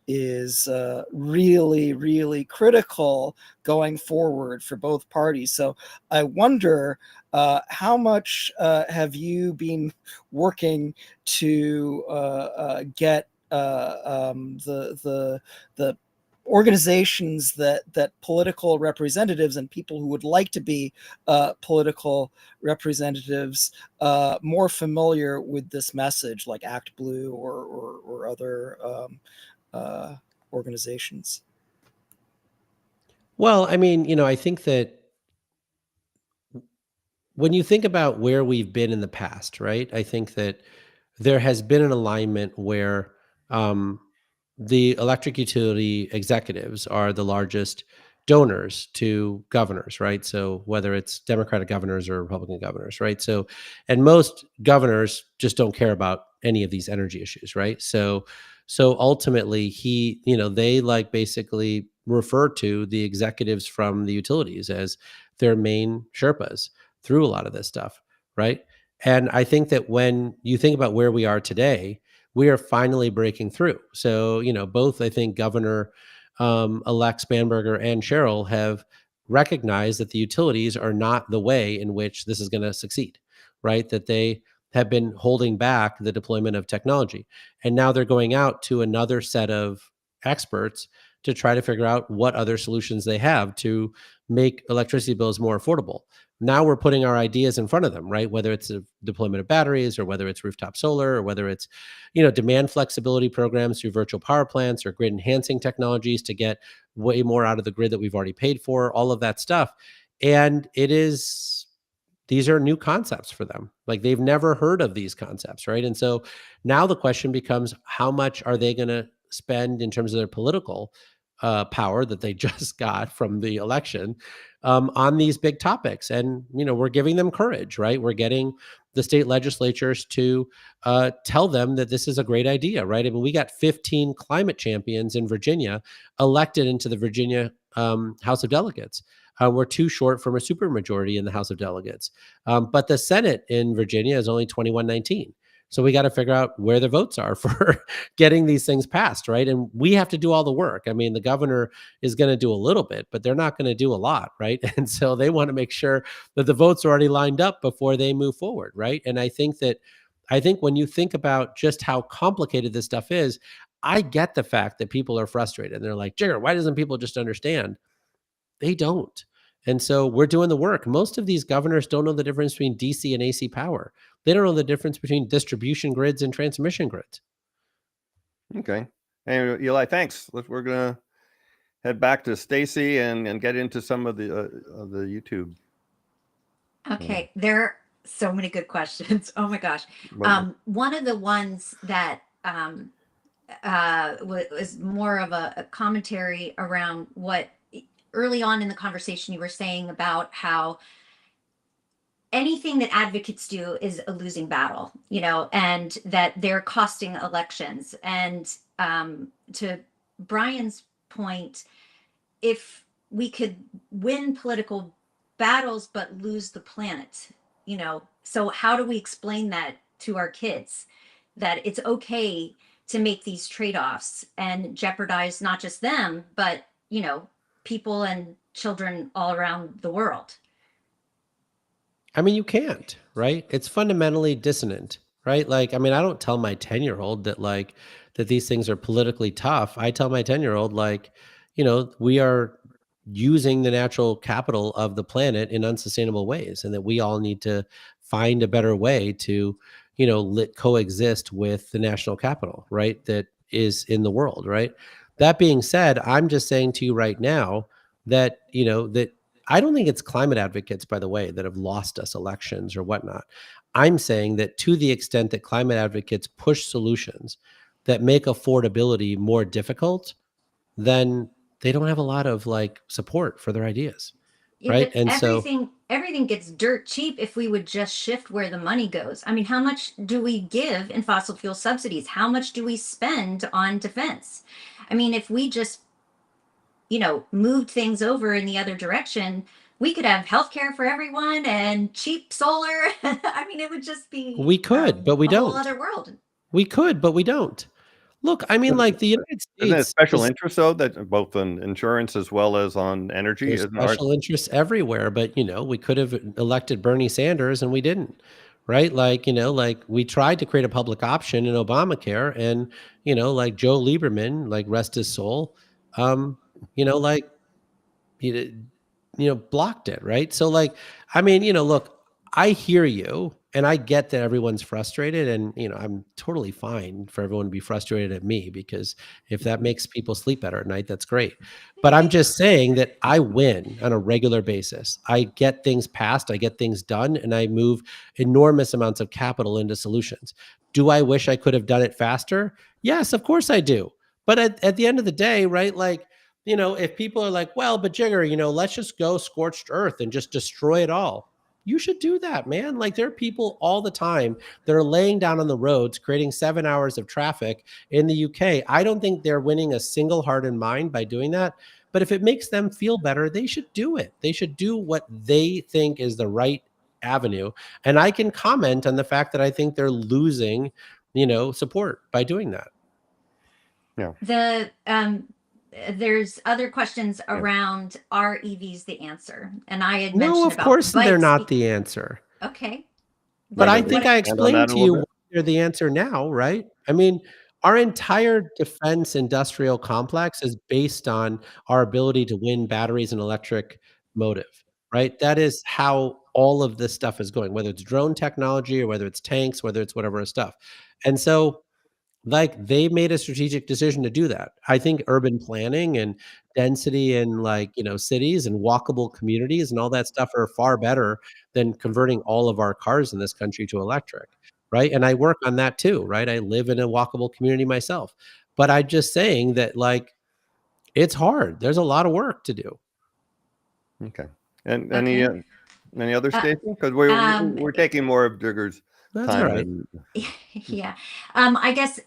is really, really critical going forward for both parties. So I wonder, how much have you been working to get the organizations that political representatives and people who would like to be political representatives more familiar with this message, like Act Blue or other organizations? Well, I mean, I think that when you think about where we've been in the past, right? I think that there has been an alignment where the electric utility executives are the largest donors to governors, right? So whether it's Democratic governors or Republican governors, right? So, and most governors just don't care about any of these energy issues, right? So ultimately, they like basically refer to the executives from the utilities as their main Sherpas through a lot of this stuff, right? And I think that when you think about where we are today, we are finally breaking through. So, both I think Governor elect Spanberger and Cheryl have recognized that the utilities are not the way in which this is going to succeed, right? That they have been holding back the deployment of technology. And now they're going out to another set of experts to try to figure out what other solutions they have to make electricity bills more affordable. Now we're putting our ideas in front of them, right? Whether it's the deployment of batteries or whether it's rooftop solar or whether it's, demand flexibility programs through virtual power plants or grid enhancing technologies to get way more out of the grid that we've already paid for, all of that stuff. And these are new concepts for them. Like they've never heard of these concepts, right? And so now the question becomes, how much are they going to spend in terms of their political power that they just got from the election on these big topics? And we're giving them courage, right? We're getting the state legislatures to tell them that this is a great idea, right? I mean, we got 15 climate champions in Virginia elected into the Virginia House of Delegates. We're too short from a supermajority in the House of Delegates. But the Senate in Virginia is only 21-19. So we got to figure out where the votes are for getting these things passed, right? And we have to do all the work. I mean, the governor is going to do a little bit, but they're not going to do a lot, right? And so they want to make sure that the votes are already lined up before they move forward, right? And I think when you think about just how complicated this stuff is, I get the fact that people are frustrated. And they're like, Jigar, why doesn't people just understand? They don't. And so we're doing the work. Most of these governors don't know the difference between DC and AC power. They don't know the difference between distribution grids and transmission grids. Okay. And Eli, thanks. We're going to head back to Stacy and get into some of the YouTube. Okay. There are so many good questions. Oh my gosh. One of the ones that was more of a commentary around what early on in the conversation you were saying about how anything that advocates do is a losing battle, and that they're costing elections. And to Brian's point, if we could win political battles but lose the planet, so how do we explain that to our kids, that it's okay to make these trade-offs and jeopardize not just them, but people and children all around the world? I mean, you can't, right? It's fundamentally dissonant, right? Like, I mean, I don't tell my 10-year-old that these things are politically tough. I tell my 10-year-old, we are using the natural capital of the planet in unsustainable ways, and that we all need to find a better way to, coexist with the national capital, right? That is in the world, right? That being said, I'm just saying to you right now that, that I don't think it's climate advocates, by the way, that have lost us elections or whatnot. I'm saying that to the extent that climate advocates push solutions that make affordability more difficult, then they don't have a lot of support for their ideas. Yeah, right. but And everything gets dirt cheap if we would just shift where the money goes. I mean, how much do we give in fossil fuel subsidies? How much do we spend on defense? I mean, if we just moved things over in the other direction, we could have healthcare for everyone and cheap solar. I mean, it would just be we could, but we a don't. whole other world. We could, but we don't. Look, I mean, the United States. Isn't it special interest, though, that both on insurance as well as on energy? There's special interests everywhere, but we could have elected Bernie Sanders and we didn't, right? We tried to create a public option in Obamacare, and Joe Lieberman, rest his soul, blocked it, right? So I mean, look, I hear you and I get that everyone's frustrated, and I'm totally fine for everyone to be frustrated at me, because if that makes people sleep better at night, that's great. But I'm just saying that I win on a regular basis. I get things passed, I get things done, and I move enormous amounts of capital into solutions. Do I wish I could have done it faster? Yes, of course I do. But at the end of the day, right, if people are like, well, but Jigger, let's just go scorched earth and just destroy it all. You should do that, man. Like there are people all the time that are laying down on the roads, creating 7 hours of traffic in the UK. I don't think they're winning a single heart and mind by doing that. But if it makes them feel better, they should do it. They should do what they think is the right avenue. And I can comment on the fact that I think they're losing, support by doing that. Yeah. There's other questions Yeah. around, are EVs the answer? And I had No, mentioned of about course they're bikes. not the answer. Okay. But I Wanna think What? I expand on that explained a to little you bit? why they're the answer now, right? I mean, our entire defense industrial complex is based on our ability to win batteries and electric motive, right? That is how all of this stuff is going, whether it's drone technology or whether it's tanks, whether it's whatever stuff. And so like they made a strategic decision to do that. I think urban planning and density in like, cities and walkable communities and all that stuff are far better than converting all of our cars in this country to electric, right? And I work on that too, right? I live in a walkable community myself. But I'm just saying that like it's hard. There's a lot of work to do. Okay. And Okay. any other Uh, statement? Because we're um, we're taking more of Jigger's That's all time right. than yeah. I guess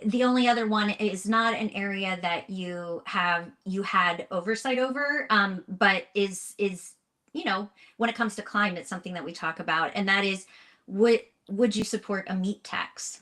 the only other one is not an area that you had oversight over, but is when it comes to climate, something that we talk about, and that is, would you support a meat tax?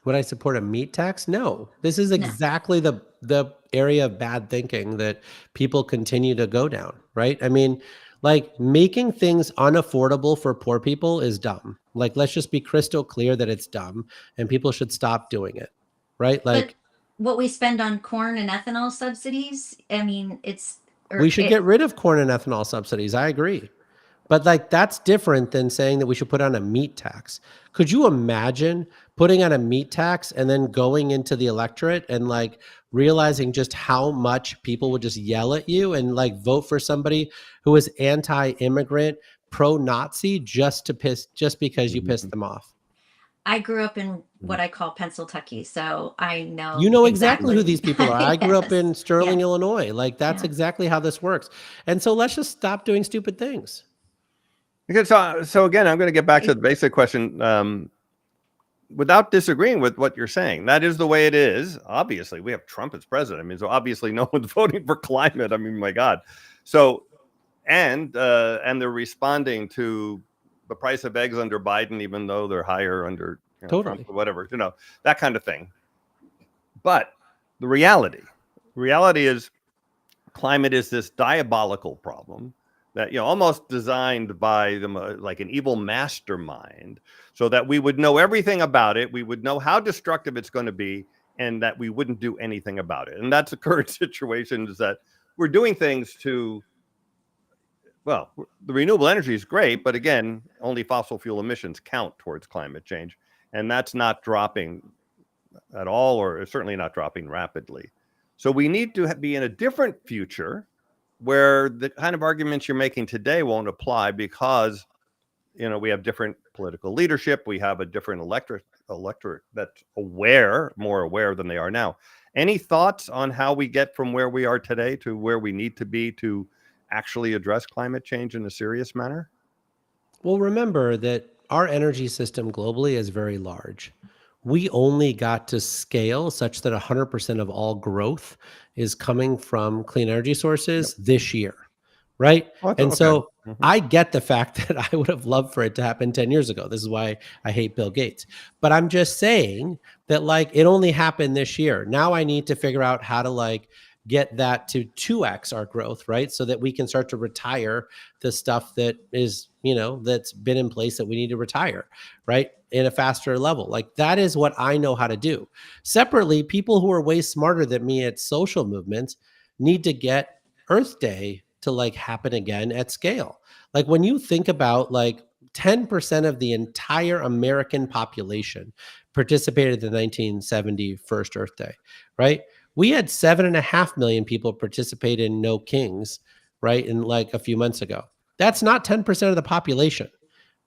Would I support a meat tax? No. This is No, exactly the area of bad thinking that people continue to go down, right? I mean, like making things unaffordable for poor people is dumb. Like let's just be crystal clear that it's dumb and people should stop doing it. Right? but Like what we spend on corn and ethanol subsidies, I mean, we or should get rid of corn and ethanol subsidies. I agree. But like that's different than saying that we should put on a meat tax. Could you imagine putting on a meat tax and then going into the electorate and like realizing just how much people would just yell at you and like vote for somebody who is anti-immigrant, pro-Nazi just because you pissed them off? I grew up in what I call Pennsylvania, so I You know know exactly who exactly. these people are. I grew up Yes, in Sterling, yes, Illinois. Like that's yeah. exactly how this works. And so let's just stop doing stupid things. because so again, I'm going to get back to the basic question. Without disagreeing with what you're saying, that is the way it is. Obviously, we have Trump as president. I mean, so obviously, no one's voting for climate. I mean, my God. So, and they're responding to the price of eggs under Biden, even though they're higher under Trump Totally. or whatever, that kind of thing. But the reality is, climate is this diabolical problem that almost designed by them like an evil mastermind, so that we would know everything about it, we would know how destructive it's going to be, and that we wouldn't do anything about it. And that's the current situation, is that we're doing things to, well, the renewable energy is great, but again, only fossil fuel emissions count towards climate change, and that's not dropping at all, or certainly not dropping rapidly. So we need to be in a different future where the kind of arguments you're making today won't apply, because we have different political leadership, we have a different electorate that's more aware than they are now. Any thoughts on how we get from where we are today to where we need to be to actually address climate change in a serious manner? Well, remember that our energy system globally is very large. We only got to scale such that 100% of all growth is coming from clean energy Yep. sources this year, right? Oh, And okay. so I get the fact that I would have loved for it to happen 10 years ago. This is why I hate Bill Gates. But I'm just saying that like it only happened this year. Now I need to figure out how to like get that to 2x our growth, right? So that we can start to retire the stuff that is, that's been in place that we need to retire, right? In a faster level. Like that is what I know how to do. Separately, people who are way smarter than me at social movements need to get Earth Day to like happen again at scale. Like when you think about like 10% of the entire American population participated in the 1970 first Earth Day, right? We had 7.5 million people participate in No Kings, right? In like a few months ago. That's not 10% of the population,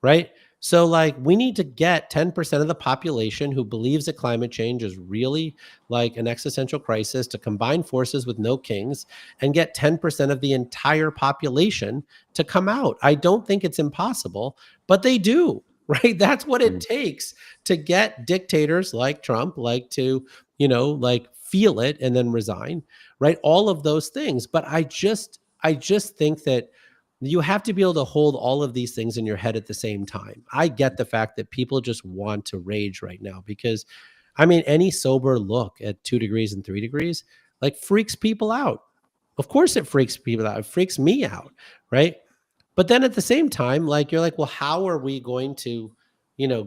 right? So like we need to get 10% of the population who believes that climate change is really like an existential crisis to combine forces with no kings and get 10% of the entire population to come out. I don't think it's impossible, but they do, right? That's what it takes to get dictators like Trump, like to, like feel it and then resign, right? All of those things. But I just think that you have to be able to hold all of these things in your head at the same time. I get the fact that people just want to rage right now because, I mean, any sober look at 2 degrees and 3 degrees like freaks people out. Of course, it freaks people out. It freaks me out, right? But then at the same time, like you're like, well, how are we going to,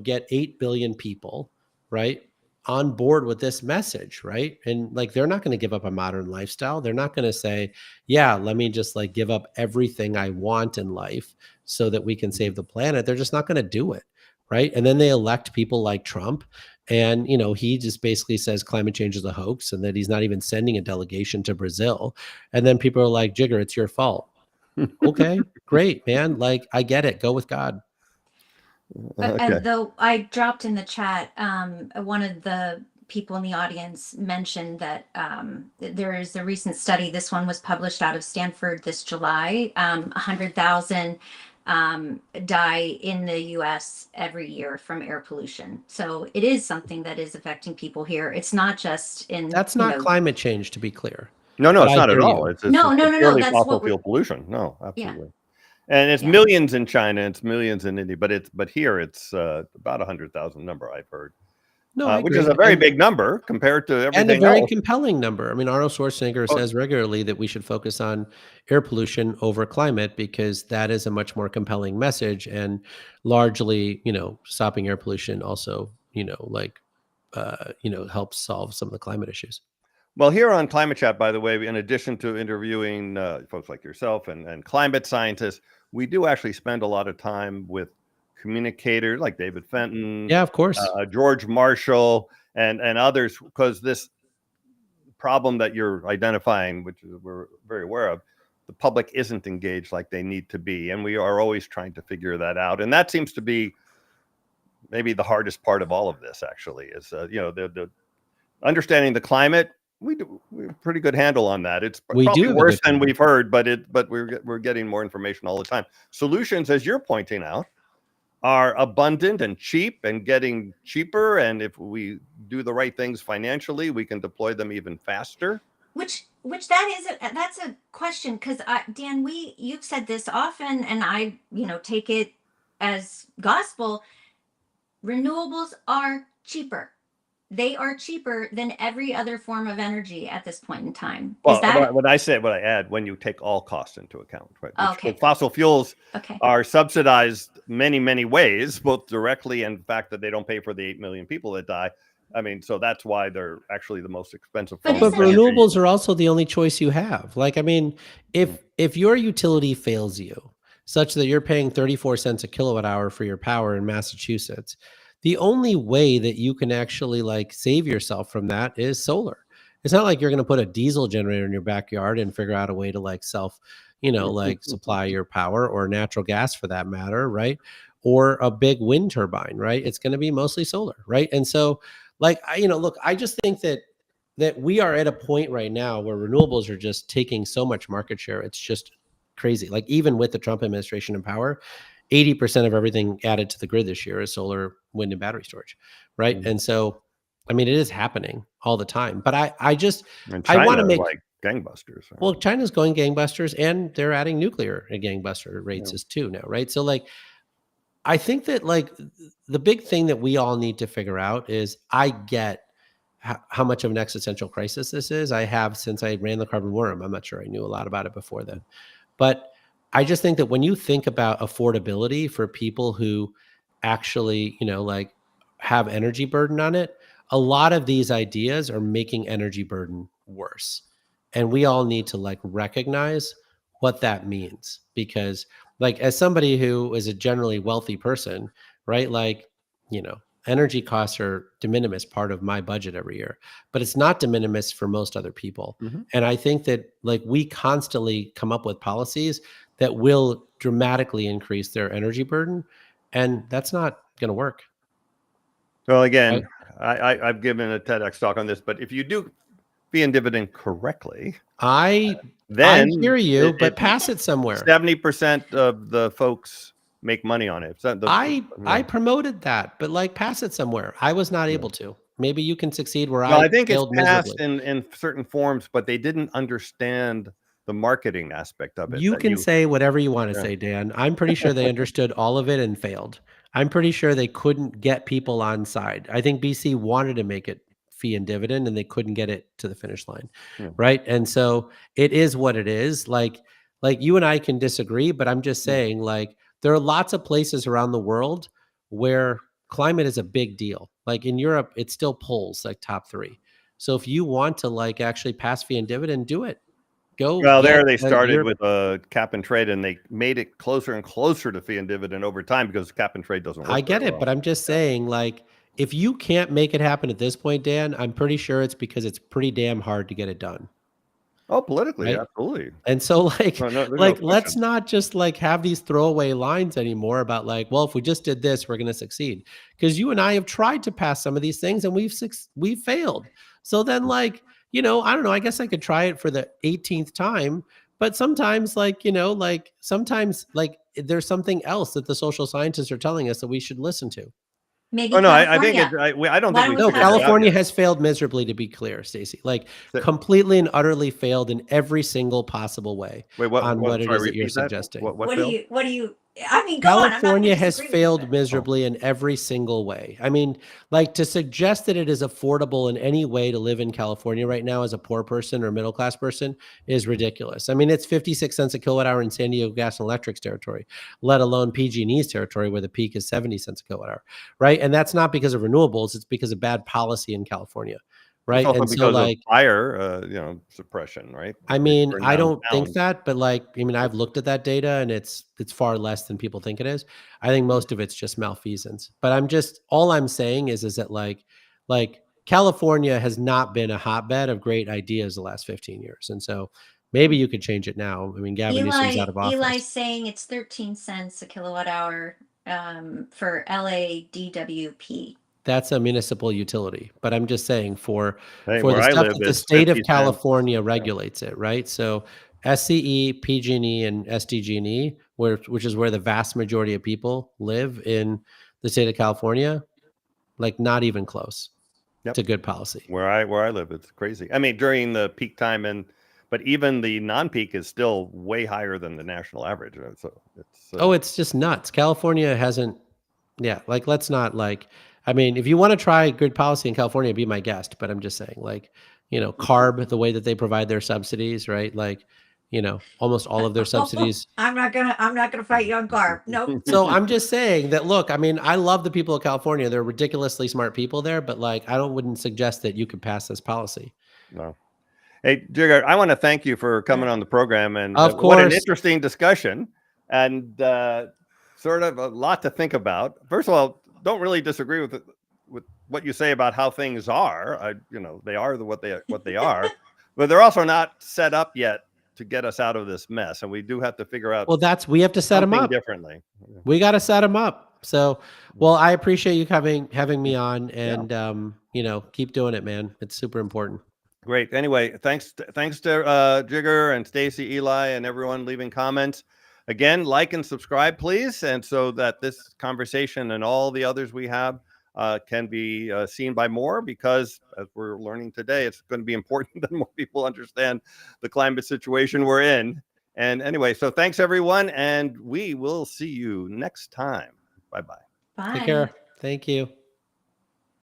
get 8 billion people, right, on board with this message, right? And like they're not going to give up a modern lifestyle. They're not going to say, yeah, let me just like give up everything I want in life so that we can save the planet. They're just not going to do it, right? And then they elect people like Trump and, he just basically says climate change is a hoax and that he's not even sending a delegation to Brazil. And then people are like, Jigger, it's your fault. Okay, great, man. Like, I get it. Go with God. Okay. Though I dropped in the chat, one of the people in the audience mentioned that there is a recent study. This one was published out of Stanford this July. 100,000 die in the U.S. every year from air pollution. So it is something that is affecting people here. It's not just in. That's not climate change, to be clear. No, But it's I not at hear all. you. It's No. purely That's fossil what fuel pollution. No, Yeah. absolutely. And it's Yeah. millions in China, it's millions in India, but here it's about 100,000 number I've heard, No, I which agree. is a very big number compared to And a everything very else. compelling number. I mean, Arnold Schwarzenegger Oh, says regularly that we should focus on air pollution over climate because that is a much more compelling message. And largely, stopping air pollution also, helps solve some of the climate issues. well, here on Climate Chat, by the way, in addition to interviewing folks like yourself and climate scientists, we do actually spend a lot of time with communicators like David Fenton, Yeah, of course. George Marshall, and others, because this problem that you're identifying, which we're very aware of, the public isn't engaged like they need to be, and we are always trying to figure that out. And that seems to be maybe the hardest part of all of this. Actually, is the understanding the climate. We have a pretty good handle on that. It's We do probably have a worse good than handle. we've heard, but we're getting more information all the time. Solutions, as you're pointing out, are abundant and cheap and getting cheaper. And if we do the right things financially, we can deploy them even faster. Which that's a question, because Dan, you've said this often, and I take it as gospel. Renewables are cheaper. They are cheaper than every other form of energy at this point in time. Well, Is that what I add, when you take all costs into account, right? okay? Fossil fuels Okay. are subsidized many ways, both directly and the fact that they don't pay for the 8 million people that die. I mean, so that's why they're actually the most expensive But form But of energy. renewables are also the only choice you have. Like, I mean, if your utility fails you such that you're paying 34 cents a kilowatt hour for your power in Massachusetts, the only way that you can actually like save yourself from that is solar. It's not like you're going to put a diesel generator in your backyard and figure out a way to like like supply your power, or natural gas for that matter, right? Or a big wind turbine, right? It's going to be mostly solar, right? And so like look, I just think that we are at a point right now where renewables are just taking so much market share. It's just crazy. Like even with the Trump administration in power, 80% of everything added to the grid this year is solar, wind, and battery storage, right? Mhm. And so, I mean, it is happening all the time. But I And I want China to is make like gangbusters. Right? well, China's going gangbusters, and they're adding nuclear at gangbuster rates Yeah. as too now, right? So like, I think that like the big thing that we all need to figure out is I get how much of an existential crisis this is. I have since I ran the Carbon Worm. I'm not sure I knew a lot about it before then. But I just think that when you think about affordability for people who actually, like have energy burden on it, a lot of these ideas are making energy burden worse. And we all need to like recognize what that means because like as somebody who is a generally wealthy person, right? Like, energy costs are de minimis part of my budget every year, but it's not de minimis for most other people. Mhm. And I think that like we constantly come up with policies that will dramatically increase their energy burden. and that's not going to work. Well, again, I've given a TEDx talk on this, but if you do fee and dividend correctly, I then hear you, but pass it somewhere. 70% of the folks make money on it. So I promoted that, but like pass it somewhere. I was not able to. Maybe you can succeed where well, I I think it's failed passed miserably. in certain forms, but they didn't understand the marketing aspect of it. You That can you, say whatever you want to yeah. say, Dan. I'm pretty sure they understood all of it and failed. I'm pretty sure they couldn't get people on side. I think BC wanted to make it fee and dividend and they couldn't get it to the finish line. Yeah. Right? And so it is what it is. Like you and I can disagree, but I'm just saying like there are lots of places around the world where climate is a big deal. Like in Europe, it still pulls like top 3. So if you want to like actually pass fee and dividend, do it. Go Well, get there they started Europe. with a cap and trade, and they made it closer and closer to fee and dividend over time because cap and trade doesn't work I get very it, well. but I'm just saying, like, if you can't make it happen at this point, Dan, I'm pretty sure it's because it's pretty damn hard to get it done. Oh, politically, Right? absolutely. And so like, No, there's no let's question. not just like have these throwaway lines anymore about like, well, if we just did this, we're going to succeed. Because you and I have tried to pass some of these things and we've failed. So then like, I don't know, I guess I could try it for the 18th time, but sometimes like, sometimes like there's something else that the social scientists are telling us that we should listen to. Maybe Oh no, I think California. I don't Why think we don't we No, figured pass it it? out California yet. has failed miserably, to be clear, Stacey. Like So, completely and utterly failed in every single possible way wait, what? on what it Sorry, is that you're repeat that. suggesting. What What do failed? you, I mean, go on. I'm not going California to has disagree with you, failed but miserably in every single way. I mean, like to suggest that it is affordable in any way to live in California right now as a poor person or middle class person is ridiculous. I mean, it's 56 cents a kilowatt hour in San Diego Gas and Electric's territory, let alone PG&E's territory where the peak is 70 cents a kilowatt hour, right? And that's not because of renewables, it's because of bad policy in California, It's right? also And so because of like fire, suppression, right? I They mean, burn I down don't think towns. that, but like, I mean, I've looked at that data and it's far less than people think it is. I think most of it's just malfeasance. But all I'm saying is that like California has not been a hotbed of great ideas the last 15 years. And so maybe you could change it now. I mean, Gavin Newsom's out of Eli's office. saying it's 13 cents a kilowatt hour for LADWP. That's a municipal utility. But I'm just saying for Hey, the where I stuff live, that the it's state of 50 cents. California Yeah. regulates it, right? So SCE, PG&E, and SDG&E, which is where the vast majority of people live in the state of California, like not even close Yep. to good policy. Where I live, it's crazy. I mean, during the peak time, but even the non-peak is still way higher than the national average. So it's Oh, it's just nuts. California hasn't, yeah, like let's not like, I mean, if you want to try good policy in California, be my guest. But I'm just saying, like, CARB, the way that they provide their subsidies, right? Like, almost all of their subsidies. I'm not gonna fight you on carb. Nope. So I'm just saying that, look, I mean, I love the people of California. They're ridiculously smart people there, but like, wouldn't suggest that you could pass this policy. No. Hey, Jigar, I want to thank you for coming on the program, and Of what an course. interesting discussion, and sort of a lot to think about. First of all, don't really disagree with what you say about how things are. They are what they are, but they're also not set up yet to get us out of this mess, and we do have to figure out Well, we have to set them something up. differently. We got to set them up. So, well, I appreciate you having me on, and keep doing it, man. It's super important. Great. Anyway, thanks to Jigar and Stacy, Eli, and everyone leaving comments. Again, like and subscribe, please, and so that this conversation and all the others we have can be seen by more, because as we're learning today, it's going to be important that more people understand the climate situation we're in. And anyway, so thanks everyone, and we will see you next time. Bye-bye. Bye. Take care. Thank you.